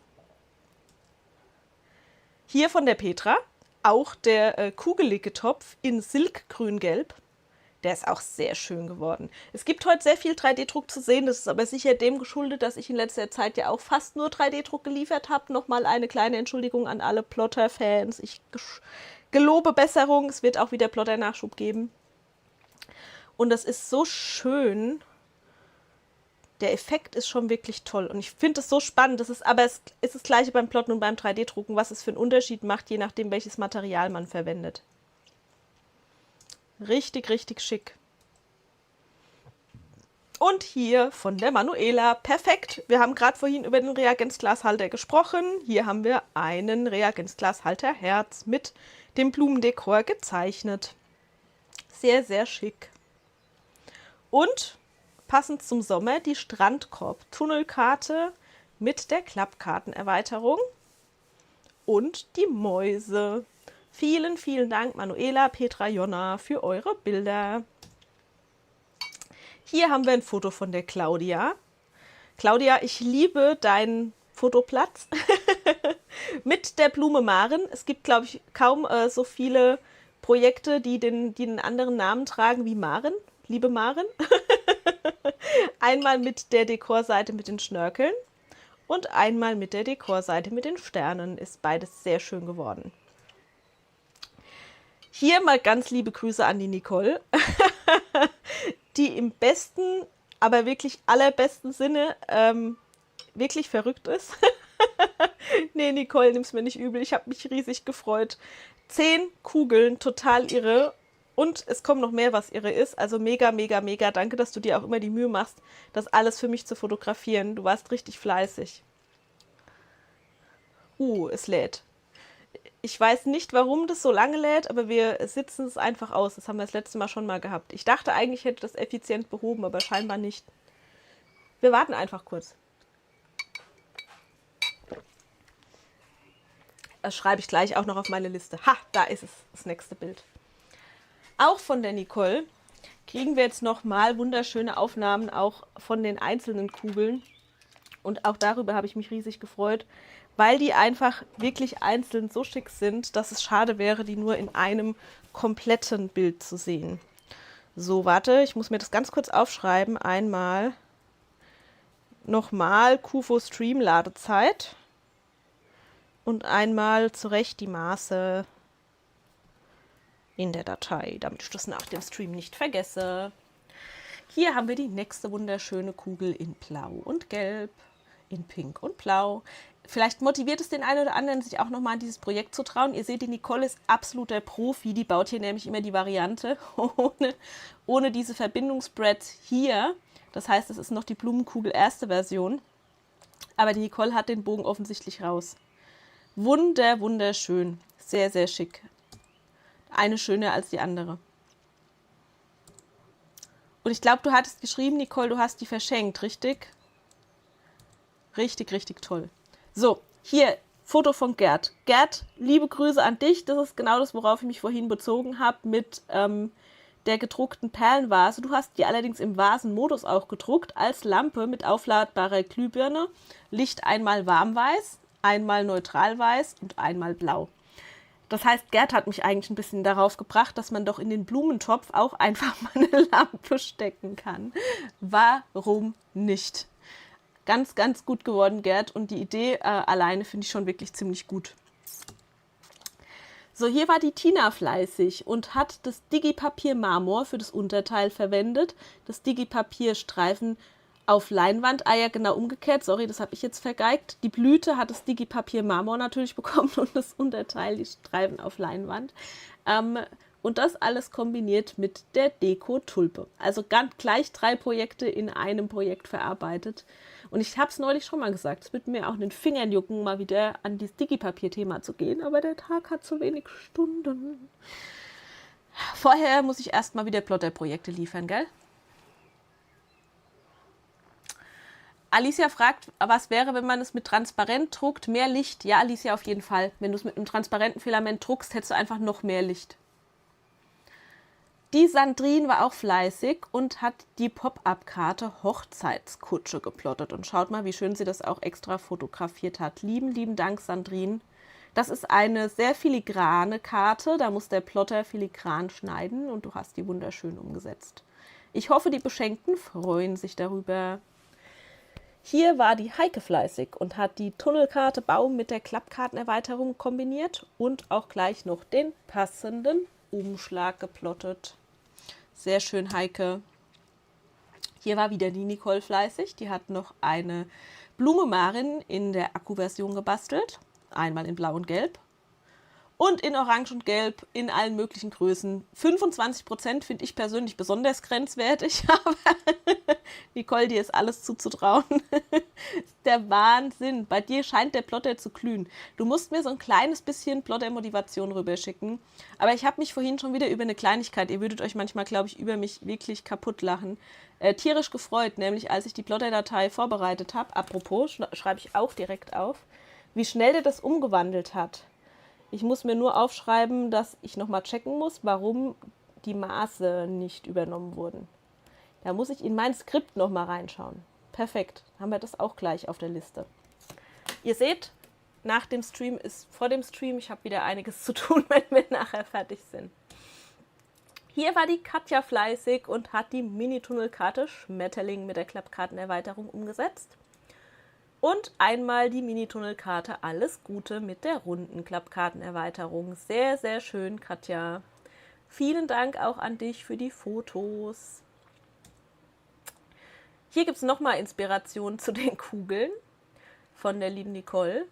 Speaker 4: Hier von der Petra auch der kugelige Topf in Silkgrün-Gelb. Der ist auch sehr schön geworden. Es gibt heute sehr viel 3D-Druck zu sehen. Das ist aber sicher dem geschuldet, dass ich in letzter Zeit ja auch fast nur 3D-Druck geliefert habe. Nochmal eine kleine Entschuldigung an alle Plotter-Fans. Ich gelobe Besserung. Es wird auch wieder Plotter-Nachschub geben. Und das ist so schön, der Effekt ist schon wirklich toll. Und ich finde es so spannend. Es ist das Gleiche beim Plotten und beim 3D-Drucken, was es für einen Unterschied macht, je nachdem, welches Material man verwendet. Richtig, richtig schick. Und hier von der Manuela. Perfekt. Wir haben gerade vorhin über den Reagenzglashalter gesprochen. Hier haben wir einen Reagenzglashalter Herz mit dem Blumendekor gezeichnet. Sehr, sehr schick. Und passend zum Sommer die Strandkorb-Tunnelkarte mit der Klappkartenerweiterung und die Mäuse. Vielen, vielen Dank, Manuela, Petra, Jonna, für eure Bilder. Hier haben wir ein Foto von der Claudia. Claudia, ich liebe deinen Fotoplatz mit der Blume Maren. Es gibt, glaube ich, kaum so viele Projekte, die den anderen Namen tragen wie Maren. Liebe Maren. Einmal mit der Dekorseite mit den Schnörkeln und einmal mit der Dekorseite mit den Sternen. Ist beides sehr schön geworden. Hier mal ganz liebe Grüße an die Nicole, die im besten, aber wirklich allerbesten Sinne wirklich verrückt ist. Nee, Nicole, nimm's mir nicht übel. Ich habe mich riesig gefreut. 10 Kugeln, total irre. Und es kommt noch mehr, was irre ist. Also mega, mega, mega. Danke, dass du dir auch immer die Mühe machst, das alles für mich zu fotografieren. Du warst richtig fleißig. Es lädt. Ich weiß nicht, warum das so lange lädt, aber wir sitzen es einfach aus. Das haben wir das letzte Mal schon mal gehabt. Ich dachte eigentlich, ich hätte das effizient behoben, aber scheinbar nicht. Wir warten einfach kurz. Das schreibe ich gleich auch noch auf meine Liste. Ha, da ist es, das nächste Bild. Auch von der Nicole kriegen wir jetzt nochmal wunderschöne Aufnahmen auch von den einzelnen Kugeln. Und auch darüber habe ich mich riesig gefreut, weil die einfach wirklich einzeln so schick sind, dass es schade wäre, die nur in einem kompletten Bild zu sehen. So, warte, ich muss mir das ganz kurz aufschreiben. Einmal nochmal Kufo Stream Ladezeit und einmal zurecht die Maße in der Datei, damit ich das nach dem Stream nicht vergesse. Hier haben wir die nächste wunderschöne Kugel in Blau und Gelb, in Pink und Blau. Vielleicht motiviert es den einen oder anderen, sich auch nochmal an dieses Projekt zu trauen. Ihr seht, die Nicole ist absoluter Profi. Die baut hier nämlich immer die Variante ohne diese Verbindungsspreads hier. Das heißt, es ist noch die Blumenkugel erste Version. Aber die Nicole hat den Bogen offensichtlich raus. Wunderschön. Sehr, sehr schick. Eine schöner als die andere. Und ich glaube, du hattest geschrieben, Nicole, du hast die verschenkt, richtig? Richtig, richtig toll. So, hier, Foto von Gerd. Gerd, liebe Grüße an dich. Das ist genau das, worauf ich mich vorhin bezogen habe mit der gedruckten Perlenvase. Du hast die allerdings im Vasenmodus auch gedruckt, als Lampe mit aufladbarer Glühbirne. Licht einmal warmweiß, einmal neutralweiß und einmal blau. Das heißt, Gerd hat mich eigentlich ein bisschen darauf gebracht, dass man doch in den Blumentopf auch einfach mal eine Lampe stecken kann. Warum nicht? Ganz, ganz gut geworden, Gerd. Und die Idee alleine finde ich schon wirklich ziemlich gut. So, hier war die Tina fleißig und hat das Digipapier Marmor für das Unterteil verwendet. Das Digipapier-Streifen auf Leinwand. Ah ja, genau umgekehrt. Sorry, das habe ich jetzt vergeigt. Die Blüte hat das Digipapier Marmor natürlich bekommen und das Unterteil, die Streifen auf Leinwand. Und das alles kombiniert mit der Deko-Tulpe. Also gleich 3 Projekte in einem Projekt verarbeitet. Und ich habe es neulich schon mal gesagt, es wird mir auch in den Fingern jucken, mal wieder an dieses Digipapier-Thema zu gehen. Aber der Tag hat zu wenig Stunden. Vorher muss ich erst mal wieder Plotter-Projekte liefern, gell? Alicia fragt, was wäre, wenn man es mit transparent druckt? Mehr Licht? Ja, Alicia, auf jeden Fall. Wenn du es mit einem transparenten Filament druckst, hättest du einfach noch mehr Licht. Die Sandrine war auch fleißig und hat die Pop-Up-Karte Hochzeitskutsche geplottet. Und schaut mal, wie schön sie das auch extra fotografiert hat. Lieben Dank, Sandrine. Das ist eine sehr filigrane Karte. Da muss der Plotter filigran schneiden und du hast die wunderschön umgesetzt. Ich hoffe, die Beschenkten freuen sich darüber. Hier war die Heike fleißig und hat die Tunnelkarte Baum mit der Klappkartenerweiterung kombiniert und auch gleich noch den passenden Umschlag geplottet. Sehr schön, Heike. Hier war wieder die Nicole fleißig. Die hat noch eine Blume Marin in der Akku-Version gebastelt. Einmal in Blau und Gelb. Und in Orange und Gelb in allen möglichen Größen. 25% finde ich persönlich besonders grenzwertig, aber Nicole, dir ist alles zuzutrauen. Der Wahnsinn. Bei dir scheint der Plotter zu glühen. Du musst mir so ein kleines bisschen Plotter-Motivation rüberschicken. Aber ich habe mich vorhin schon wieder über eine Kleinigkeit, ihr würdet euch manchmal, glaube ich, über mich wirklich kaputt lachen, tierisch gefreut. Nämlich als ich die Plotter-Datei vorbereitet habe. Apropos, schreibe ich auch direkt auf, wie schnell der das umgewandelt hat. Ich muss mir nur aufschreiben, dass ich nochmal checken muss, warum die Maße nicht übernommen wurden. Da muss ich in mein Skript nochmal reinschauen. Perfekt, haben wir das auch gleich auf der Liste. Ihr seht, nach dem Stream ist vor dem Stream. Ich habe wieder einiges zu tun, wenn wir nachher fertig sind. Hier war die Katja fleißig und hat die Mini-Tunnelkarte Schmetterling mit der Klappkartenerweiterung umgesetzt. Und einmal die Mini-Tunnelkarte Alles Gute mit der runden Klappkartenerweiterung. Sehr, sehr schön, Katja. Vielen Dank auch an dich für die Fotos. Hier gibt es nochmal Inspiration zu den Kugeln von der lieben Nicole.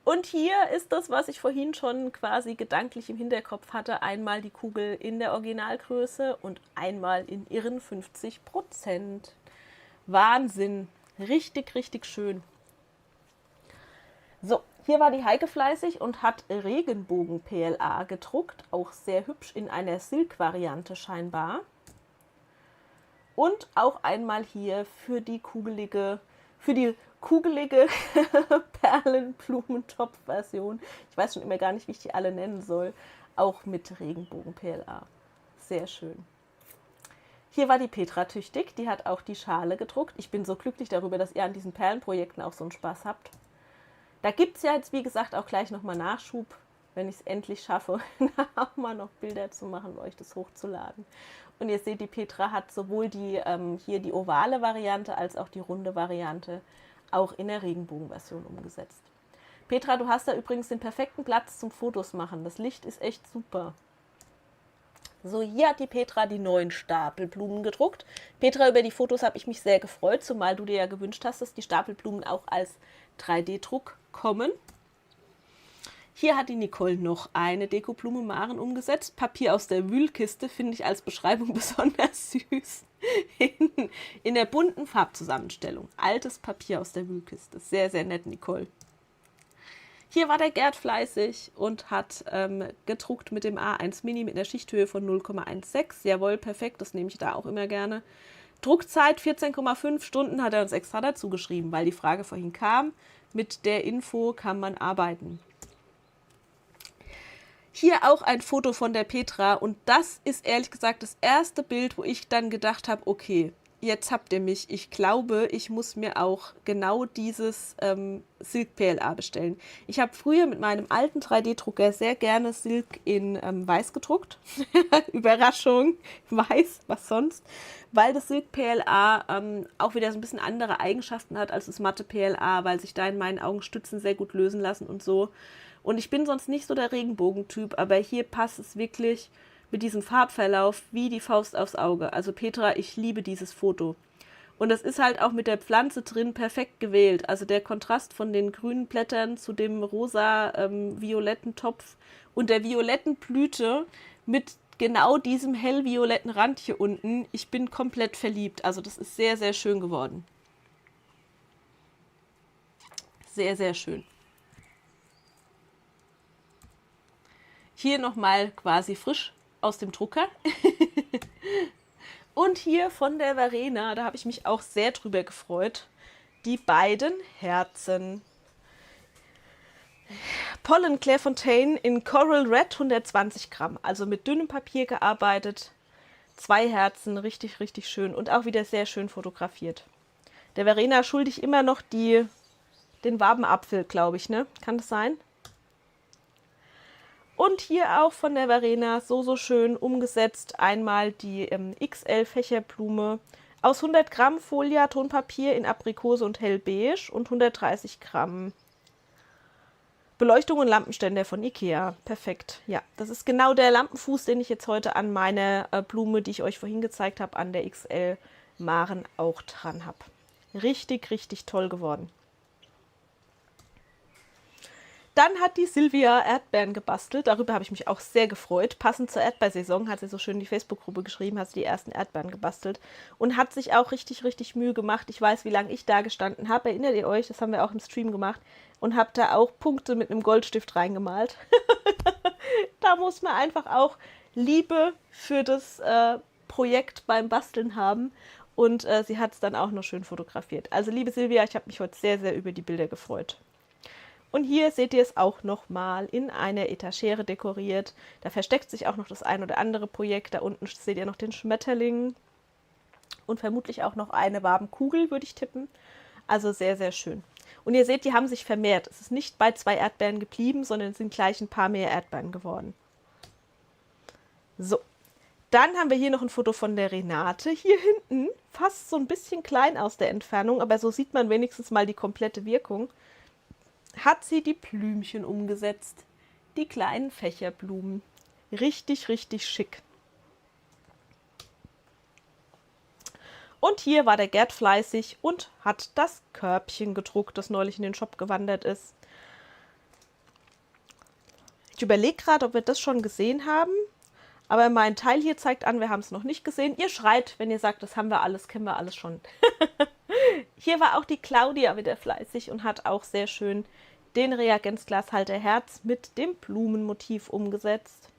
Speaker 4: Und hier ist das, was ich vorhin schon quasi gedanklich im Hinterkopf hatte. Einmal die Kugel in der Originalgröße und einmal in ihren 50%. Wahnsinn. Richtig, richtig schön. So, hier war die Heike fleißig und hat Regenbogen-PLA gedruckt. Auch sehr hübsch in einer Silk-Variante scheinbar. Und auch einmal hier für die kugelige Perlenblumentopf-Version. Ich weiß schon immer gar nicht, wie ich die alle nennen soll. Auch mit Regenbogen-PLA. Sehr schön. Hier war die Petra tüchtig, die hat auch die Schale gedruckt. Ich bin so glücklich darüber, dass ihr an diesen Perlenprojekten auch so einen Spaß habt. Da gibt es ja jetzt, wie gesagt, auch gleich nochmal Nachschub, wenn ich es endlich schaffe, auch mal noch Bilder zu machen und euch das hochzuladen. Und ihr seht, die Petra hat sowohl hier die ovale Variante als auch die runde Variante auch in der Regenbogenversion umgesetzt. Petra, du hast da übrigens den perfekten Platz zum Fotos machen. Das Licht ist echt super. So, hier hat die Petra die neuen Stapelblumen gedruckt. Petra, über die Fotos habe ich mich sehr gefreut, zumal du dir ja gewünscht hast, dass die Stapelblumen auch als 3D-Druck kommen. Hier hat die Nicole noch eine Dekoblume Maren umgesetzt. Papier aus der Wühlkiste finde ich als Beschreibung besonders süß. In der bunten Farbzusammenstellung. Altes Papier aus der Wühlkiste. Sehr, sehr nett, Nicole. Hier war der Gerd fleißig und hat gedruckt mit dem A1 Mini mit einer Schichthöhe von 0,16. Jawohl, perfekt, das nehme ich da auch immer gerne. Druckzeit 14,5 Stunden hat er uns extra dazu geschrieben, weil die Frage vorhin kam, mit der Info kann man arbeiten. Hier auch ein Foto von der Petra und das ist ehrlich gesagt das erste Bild, wo ich dann gedacht habe, okay, jetzt habt ihr mich. Ich glaube, ich muss mir auch genau dieses Silk PLA bestellen. Ich habe früher mit meinem alten 3D-Drucker sehr gerne Silk in Weiß gedruckt. Überraschung, Weiß, was sonst. Weil das Silk PLA auch wieder so ein bisschen andere Eigenschaften hat als das matte PLA, weil sich da in meinen Augen Stützen sehr gut lösen lassen und so. Und ich bin sonst nicht so der Regenbogentyp, aber hier passt es wirklich mit diesem Farbverlauf wie die Faust aufs Auge. Also Petra, ich liebe dieses Foto. Und das ist halt auch mit der Pflanze drin perfekt gewählt. Also der Kontrast von den grünen Blättern zu dem rosa-violetten Topf und der violetten Blüte mit genau diesem hellvioletten Rand hier unten. Ich bin komplett verliebt. Also das ist sehr, sehr schön geworden. Sehr, sehr schön. Hier nochmal quasi frisch aus dem Drucker. Und hier von der Verena, da habe ich mich auch sehr drüber gefreut, die beiden Herzen. Pollen Clairefontaine in Coral Red 120 Gramm, also mit dünnem Papier gearbeitet. 2 Herzen, richtig, richtig schön und auch wieder sehr schön fotografiert. Der Verena schulde ich immer noch den Wabenapfel, glaube ich, ne? Kann das sein? Und hier auch von der Verena so schön umgesetzt. Einmal die XL Fächerblume aus 100 Gramm Folia, Tonpapier in Aprikose und hellbeige und 130 Gramm Beleuchtung und Lampenständer von Ikea. Perfekt. Ja, das ist genau der Lampenfuß, den ich jetzt heute an meiner Blume, die ich euch vorhin gezeigt habe, an der XL Maren auch dran habe. Richtig, richtig toll geworden. Dann hat die Silvia Erdbeeren gebastelt. Darüber habe ich mich auch sehr gefreut. Passend zur Erdbeersaison hat sie so schön in die Facebook-Gruppe geschrieben, hat sie die ersten Erdbeeren gebastelt und hat sich auch richtig, richtig Mühe gemacht. Ich weiß, wie lange ich da gestanden habe. Erinnert ihr euch? Das haben wir auch im Stream gemacht und habe da auch Punkte mit einem Goldstift reingemalt. Da muss man einfach auch Liebe für das Projekt beim Basteln haben. Und sie hat es dann auch noch schön fotografiert. Also liebe Silvia, ich habe mich heute sehr, sehr über die Bilder gefreut. Und hier seht ihr es auch nochmal in einer Etagere dekoriert. Da versteckt sich auch noch das ein oder andere Projekt. Da unten seht ihr noch den Schmetterling und vermutlich auch noch eine Wabenkugel, würde ich tippen. Also sehr, sehr schön. Und ihr seht, die haben sich vermehrt. Es ist nicht bei 2 Erdbeeren geblieben, sondern es sind gleich ein paar mehr Erdbeeren geworden. So, dann haben wir hier noch ein Foto von der Renate. Hier hinten, fast so ein bisschen klein aus der Entfernung, aber so sieht man wenigstens mal die komplette Wirkung. Hat sie die Blümchen umgesetzt. Die kleinen Fächerblumen. Richtig, richtig schick. Und hier war der Gerd fleißig und hat das Körbchen gedruckt, das neulich in den Shop gewandert ist. Ich überlege gerade, ob wir das schon gesehen haben. Aber mein Teil hier zeigt an, wir haben es noch nicht gesehen. Ihr schreit, wenn ihr sagt, das haben wir alles, kennen wir alles schon. Hier war auch die Claudia wieder fleißig und hat auch sehr schön den Reagenzglashalter Herz mit dem Blumenmotiv umgesetzt.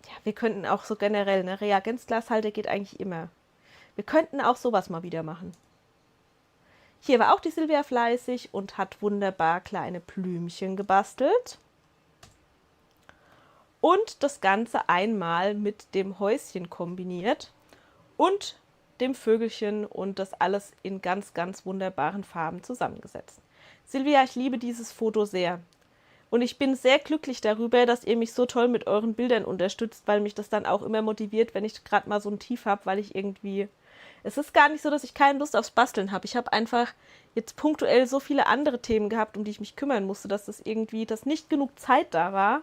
Speaker 4: Ja, wir könnten auch so generell, ne, Reagenzglashalter geht eigentlich immer. Wir könnten auch sowas mal wieder machen. Hier war auch die Silvia fleißig und hat wunderbar kleine Blümchen gebastelt. Und das Ganze einmal mit dem Häuschen kombiniert und dem Vögelchen und das alles in ganz, ganz wunderbaren Farben zusammengesetzt. Silvia, ich liebe dieses Foto sehr. Und ich bin sehr glücklich darüber, dass ihr mich so toll mit euren Bildern unterstützt, weil mich das dann auch immer motiviert, wenn ich gerade mal so ein Tief habe, weil ich irgendwie... Es ist gar nicht so, dass ich keine Lust aufs Basteln habe. Ich habe einfach jetzt punktuell so viele andere Themen gehabt, um die ich mich kümmern musste, dass dass nicht genug Zeit da war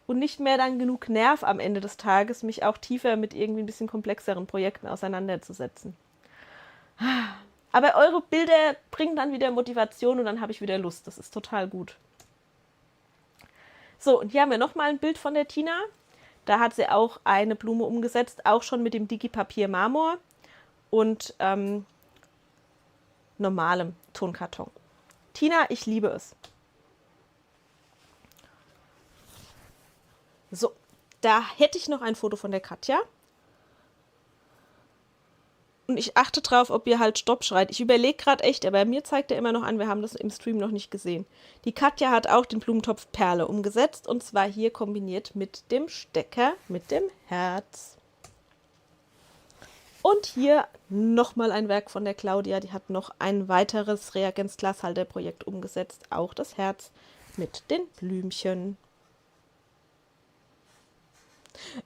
Speaker 4: und nicht mehr dann genug Nerv am Ende des Tages, mich auch tiefer mit irgendwie ein bisschen komplexeren Projekten auseinanderzusetzen. Aber eure Bilder bringen dann wieder Motivation und dann habe ich wieder Lust. Das ist total gut. So, und hier haben wir nochmal ein Bild von der Tina. Da hat sie auch eine Blume umgesetzt, auch schon mit dem Digipapier Marmor und normalem Tonkarton. Tina, ich liebe es. So, da hätte ich noch ein Foto von der Katja. Und ich achte drauf, ob ihr halt Stopp schreit. Ich überlege gerade echt, aber mir zeigt er immer noch an, wir haben das im Stream noch nicht gesehen. Die Katja hat auch den Blumentopf Perle umgesetzt und zwar hier kombiniert mit dem Stecker, mit dem Herz. Und hier nochmal ein Werk von der Claudia, die hat noch ein weiteres Reagenzglashalterprojekt umgesetzt, auch das Herz mit den Blümchen.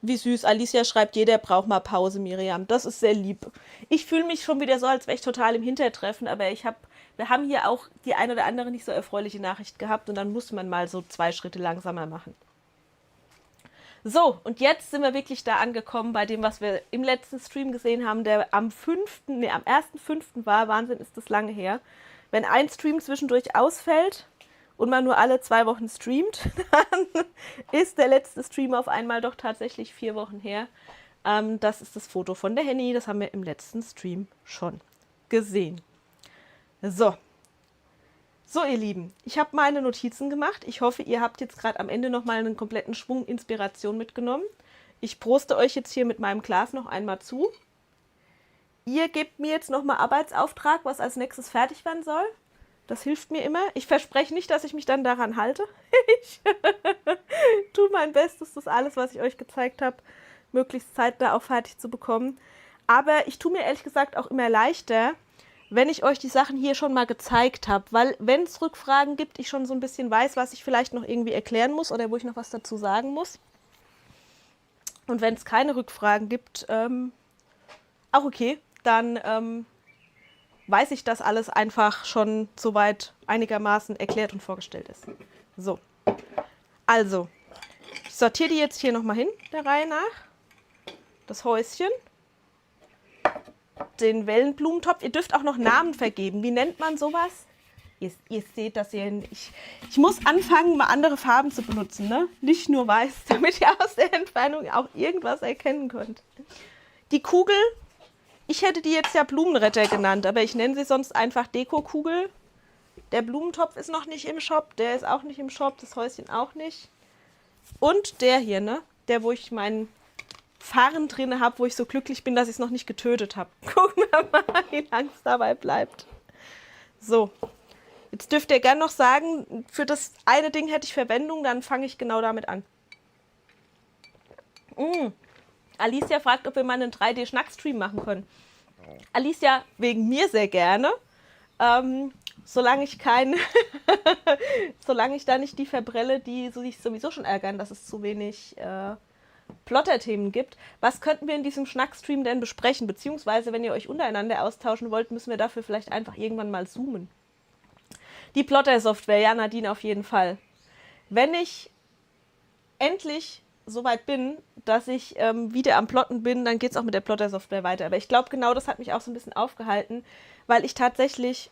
Speaker 4: Wie süß. Alicia schreibt, jeder braucht mal Pause, Miriam. Das ist sehr lieb. Ich fühle mich schon wieder so, als wäre ich total im Hintertreffen, aber wir haben hier auch die ein oder andere nicht so erfreuliche Nachricht gehabt und dann muss man mal so 2 Schritte langsamer machen. So, und jetzt sind wir wirklich da angekommen bei dem, was wir im letzten Stream gesehen haben, der am 1.5. war. Wahnsinn, ist das lange her. Wenn ein Stream zwischendurch ausfällt und man nur alle 2 Wochen streamt, dann ist der letzte Stream auf einmal doch tatsächlich 4 Wochen her. Das ist das Foto von der Henny, das haben wir im letzten Stream schon gesehen. So, ihr Lieben, ich habe meine Notizen gemacht. Ich hoffe, ihr habt jetzt gerade am Ende nochmal einen kompletten Schwung Inspiration mitgenommen. Ich proste euch jetzt hier mit meinem Glas noch einmal zu. Ihr gebt mir jetzt nochmal Arbeitsauftrag, was als nächstes fertig werden soll. Das hilft mir immer. Ich verspreche nicht, dass ich mich dann daran halte. Ich tue mein Bestes, das alles, was ich euch gezeigt habe, möglichst zeitnah auch fertig zu bekommen. Aber ich tue mir ehrlich gesagt auch immer leichter, wenn ich euch die Sachen hier schon mal gezeigt habe. Weil wenn es Rückfragen gibt, ich schon so ein bisschen weiß, was ich vielleicht noch irgendwie erklären muss oder wo ich noch was dazu sagen muss. Und wenn es keine Rückfragen gibt, auch okay, dann weiß ich, dass alles einfach schon soweit einigermaßen erklärt und vorgestellt ist. So, also, ich sortiere die jetzt hier nochmal hin, der Reihe nach. Das Häuschen. den Wellenblumentopf. Ihr dürft auch noch Namen vergeben. Wie nennt man sowas? Ihr seht das hier. Ich muss anfangen, mal andere Farben zu benutzen, ne? Nicht nur weiß, damit ihr aus der Entfernung auch irgendwas erkennen könnt. Die Kugel, ich hätte die jetzt ja Blumenretter genannt, aber ich nenne sie sonst einfach Dekokugel. Der Blumentopf ist noch nicht im Shop, der ist auch nicht im Shop, das Häuschen auch nicht. Und der hier, ne? Der, wo ich meinen Fahren drin habe, wo ich so glücklich bin, dass ich es noch nicht getötet habe. Gucken wir mal, wie lange es dabei bleibt. So. Jetzt dürft ihr gerne noch sagen, für das eine Ding hätte ich Verwendung, dann fange ich genau damit an. Alicia fragt, ob wir mal einen 3D-Schnackstream machen können. Alicia, wegen mir sehr gerne. Solange ich solange ich da nicht die verbrelle, die sich sowieso schon ärgern, dass es zu wenig Plotter-Themen gibt. Was könnten wir in diesem Schnackstream denn besprechen? Beziehungsweise, wenn ihr euch untereinander austauschen wollt, müssen wir dafür vielleicht einfach irgendwann mal zoomen. Die Plotter-Software, ja, Nadine, auf jeden Fall. Wenn ich endlich so weit bin, dass ich wieder am Plotten bin, dann geht es auch mit der Plotter-Software weiter. Aber ich glaube, genau das hat mich auch so ein bisschen aufgehalten, weil ich tatsächlich,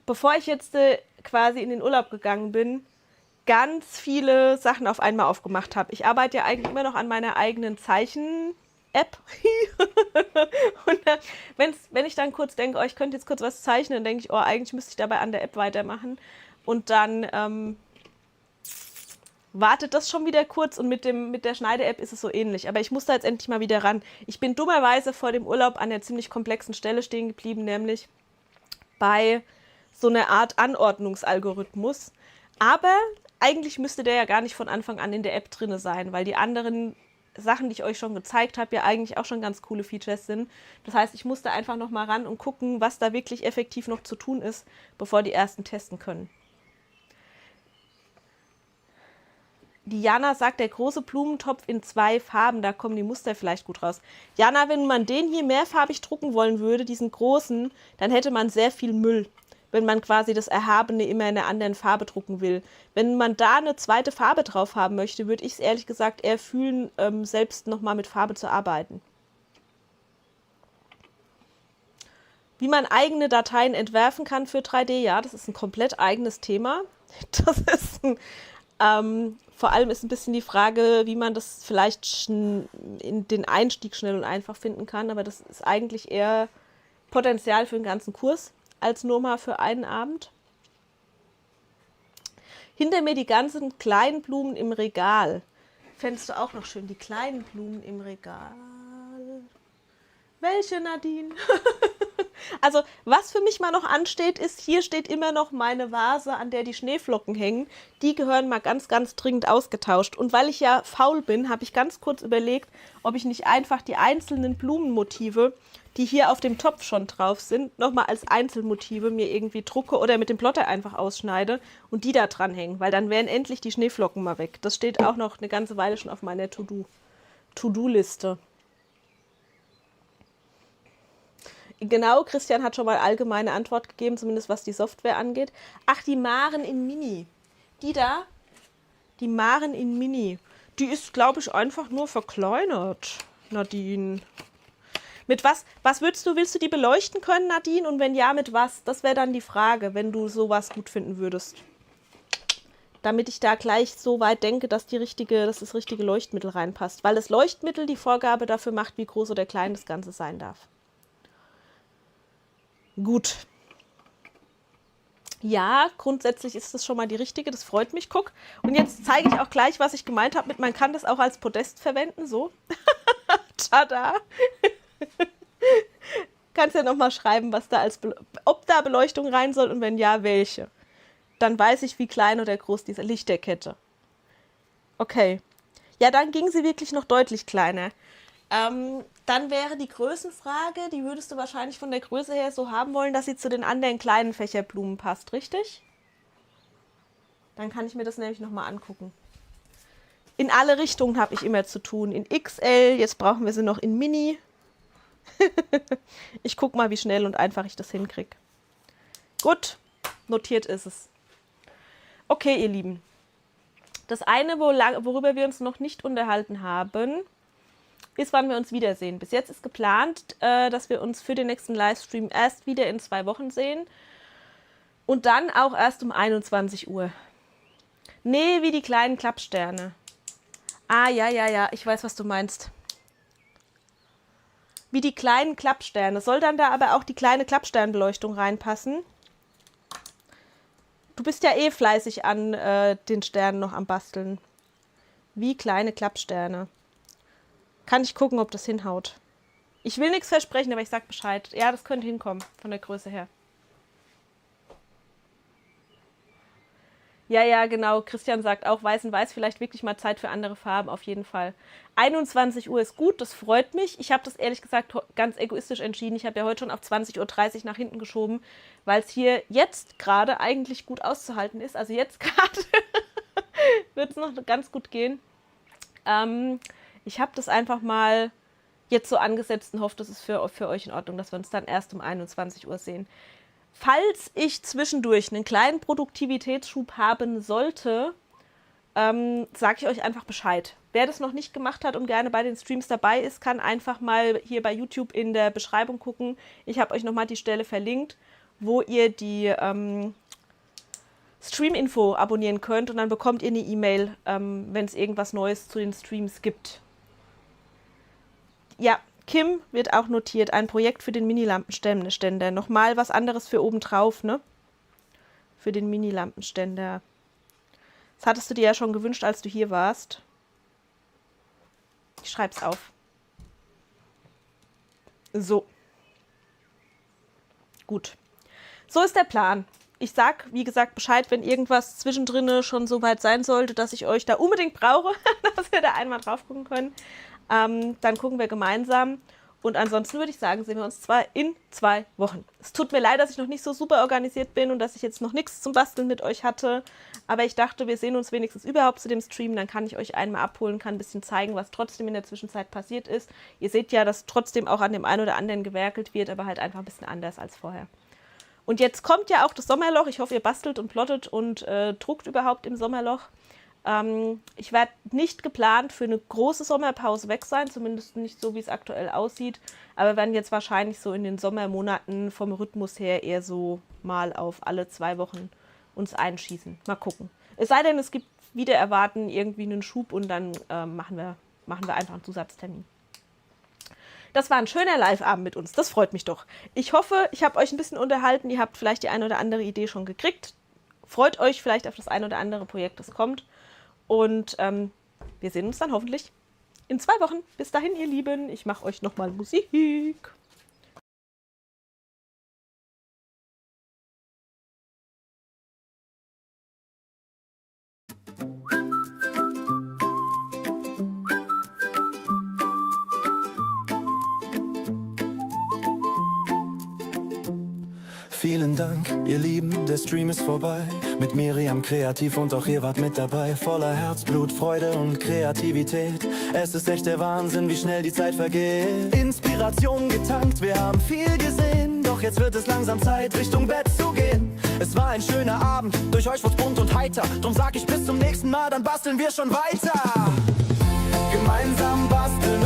Speaker 4: bevor ich jetzt quasi in den Urlaub gegangen bin, ganz viele Sachen auf einmal aufgemacht habe. Ich arbeite ja eigentlich immer noch an meiner eigenen Zeichen-App. Und wenn ich dann kurz denke, oh, ich könnte jetzt kurz was zeichnen, dann denke ich, oh, eigentlich müsste ich dabei an der App weitermachen. Und dann wartet das schon wieder kurz und mit der Schneide-App ist es so ähnlich. Aber ich muss da jetzt endlich mal wieder ran. Ich bin dummerweise vor dem Urlaub an einer ziemlich komplexen Stelle stehen geblieben, nämlich bei so einer Art Anordnungsalgorithmus. Aber eigentlich müsste der ja gar nicht von Anfang an in der App drin sein, weil die anderen Sachen, die ich euch schon gezeigt habe, ja eigentlich auch schon ganz coole Features sind. Das heißt, ich musste einfach noch mal ran und gucken, was da wirklich effektiv noch zu tun ist, bevor die ersten testen können. Die Jana sagt, der große Blumentopf in 2 Farben, da kommen die Muster vielleicht gut raus. Jana, wenn man den hier mehrfarbig drucken wollen würde, diesen großen, dann hätte man sehr viel Müll, wenn man quasi das Erhabene immer in einer anderen Farbe drucken will. Wenn man da eine zweite Farbe drauf haben möchte, würde ich es ehrlich gesagt eher fühlen, selbst nochmal mit Farbe zu arbeiten. Wie man eigene Dateien entwerfen kann für 3D, ja, das ist ein komplett eigenes Thema. Das ist vor allem ist ein bisschen die Frage, wie man das vielleicht in den Einstieg schnell und einfach finden kann, aber das ist eigentlich eher Potenzial für einen ganzen Kurs als nur mal für einen Abend. Hinter mir die ganzen kleinen Blumen im Regal. Fändest du auch noch schön, die kleinen Blumen im Regal. Welche, Nadine? Also, was für mich mal noch ansteht, ist, hier steht immer noch meine Vase, an der die Schneeflocken hängen. Die gehören mal ganz, ganz dringend ausgetauscht. Und weil ich ja faul bin, habe ich ganz kurz überlegt, ob ich nicht einfach die einzelnen Blumenmotive, die hier auf dem Topf schon drauf sind, nochmal als Einzelmotive mir irgendwie drucke oder mit dem Plotter einfach ausschneide und die da dran hängen, weil dann wären endlich die Schneeflocken mal weg. Das steht auch noch eine ganze Weile schon auf meiner To-Do-Liste. Genau, Christian hat schon mal allgemeine Antwort gegeben, zumindest was die Software angeht. Ach, die Maren in Mini. Die da, die Maren in Mini, die ist, glaube ich, einfach nur verkleinert, Nadine. Mit was willst du die beleuchten können, Nadine? Und wenn ja, mit was? Das wäre dann die Frage, wenn du sowas gut finden würdest. Damit ich da gleich so weit denke, dass das richtige Leuchtmittel reinpasst. Weil das Leuchtmittel die Vorgabe dafür macht, wie groß oder klein das Ganze sein darf. Gut. Ja, grundsätzlich ist das schon mal die richtige, das freut mich. Guck. Und jetzt zeige ich auch gleich, was ich gemeint habe mit, man kann das auch als Podest verwenden, so. Tada. Kannst ja nochmal schreiben, was da ob da Beleuchtung rein soll und wenn ja, welche. Dann weiß ich, wie klein oder groß diese Lichterkette. Okay. Ja, dann ging sie wirklich noch deutlich kleiner. Dann wäre die Größenfrage, die würdest du wahrscheinlich von der Größe her so haben wollen, dass sie zu den anderen kleinen Fächerblumen passt, richtig? Dann kann ich mir das nämlich nochmal angucken. In alle Richtungen habe ich immer zu tun. In XL, jetzt brauchen wir sie noch in Mini. Ich gucke mal, wie schnell und einfach ich das hinkriege. Gut, notiert ist es. Okay, ihr Lieben. Das eine, worüber wir uns noch nicht unterhalten haben, ist, wann wir uns wiedersehen. Bis jetzt ist geplant, dass wir uns für den nächsten Livestream erst wieder in 2 Wochen sehen. Und dann auch erst um 21 Uhr. Nee, wie die kleinen Klappsterne. Ah, ja, ich weiß, was du meinst. Wie die kleinen Klappsterne. Soll dann da aber auch die kleine Klappsternbeleuchtung reinpassen? Du bist ja eh fleißig an den Sternen noch am Basteln. Wie kleine Klappsterne. Kann ich gucken, ob das hinhaut. Ich will nichts versprechen, aber ich sag Bescheid. Ja, das könnte hinkommen, von der Größe her. Ja, genau. Christian sagt auch, weiß in weiß, vielleicht wirklich mal Zeit für andere Farben, auf jeden Fall. 21 Uhr ist gut, das freut mich. Ich habe das ehrlich gesagt ganz egoistisch entschieden. Ich habe ja heute schon auf 20:30 Uhr nach hinten geschoben, weil es hier jetzt gerade eigentlich gut auszuhalten ist. Also jetzt gerade wird es noch ganz gut gehen. Ich habe das einfach mal jetzt so angesetzt und hoffe, das ist für euch in Ordnung, dass wir uns dann erst um 21 Uhr sehen. Falls ich zwischendurch einen kleinen Produktivitätsschub haben sollte, sage ich euch einfach Bescheid. Wer das noch nicht gemacht hat und gerne bei den Streams dabei ist, kann einfach mal hier bei YouTube in der Beschreibung gucken. Ich habe euch nochmal die Stelle verlinkt, wo ihr die Stream-Info abonnieren könnt und dann bekommt ihr eine E-Mail, wenn es irgendwas Neues zu den Streams gibt. Ja, Kim wird auch notiert, ein Projekt für den Mini-Lampenständer. Nochmal was anderes für obendrauf, ne? Für den Mini-Lampenständer. Das hattest du dir ja schon gewünscht, als du hier warst. Ich schreib's auf. So. Gut. So ist der Plan. Ich sag, wie gesagt, Bescheid, wenn irgendwas zwischendrin schon so weit sein sollte, dass ich euch da unbedingt brauche, dass wir da einmal drauf gucken können. Dann gucken wir gemeinsam. Und ansonsten würde ich sagen, sehen wir uns zwar in 2 Wochen. Es tut mir leid, dass ich noch nicht so super organisiert bin und dass ich jetzt noch nichts zum Basteln mit euch hatte. Aber ich dachte, wir sehen uns wenigstens überhaupt zu dem Stream. Dann kann ich euch einmal abholen, kann ein bisschen zeigen, was trotzdem in der Zwischenzeit passiert ist. Ihr seht ja, dass trotzdem auch an dem einen oder anderen gewerkelt wird, aber halt einfach ein bisschen anders als vorher. Und jetzt kommt ja auch das Sommerloch. Ich hoffe, ihr bastelt und plottet und druckt überhaupt im Sommerloch. Ich werde nicht geplant für eine große Sommerpause weg sein, zumindest nicht so, wie es aktuell aussieht. Aber wir werden jetzt wahrscheinlich so in den Sommermonaten vom Rhythmus her eher so mal auf alle 2 Wochen uns einschießen. Mal gucken. Es sei denn, es gibt wieder erwarten irgendwie einen Schub und dann machen wir einfach einen Zusatztermin. Das war ein schöner Live-Abend mit uns. Das freut mich doch. Ich hoffe, ich habe euch ein bisschen unterhalten. Ihr habt vielleicht die eine oder andere Idee schon gekriegt. Freut euch vielleicht auf das ein oder andere Projekt, das kommt. Und wir sehen uns dann hoffentlich in 2 Wochen. Bis dahin, ihr Lieben. Ich mache euch nochmal Musik.
Speaker 1: Vielen Dank, ihr Lieben, der Stream ist vorbei. Mit Miriam kreativ und auch ihr wart mit dabei. Voller Herzblut, Freude und Kreativität. Es ist echt der Wahnsinn, wie schnell die Zeit vergeht. Inspiration getankt, wir haben viel gesehen. Doch jetzt wird es langsam Zeit, Richtung Bett zu gehen. Es war ein schöner Abend, durch euch wurd's bunt und heiter. Drum sag ich bis zum nächsten Mal, dann basteln wir schon weiter. Gemeinsam basteln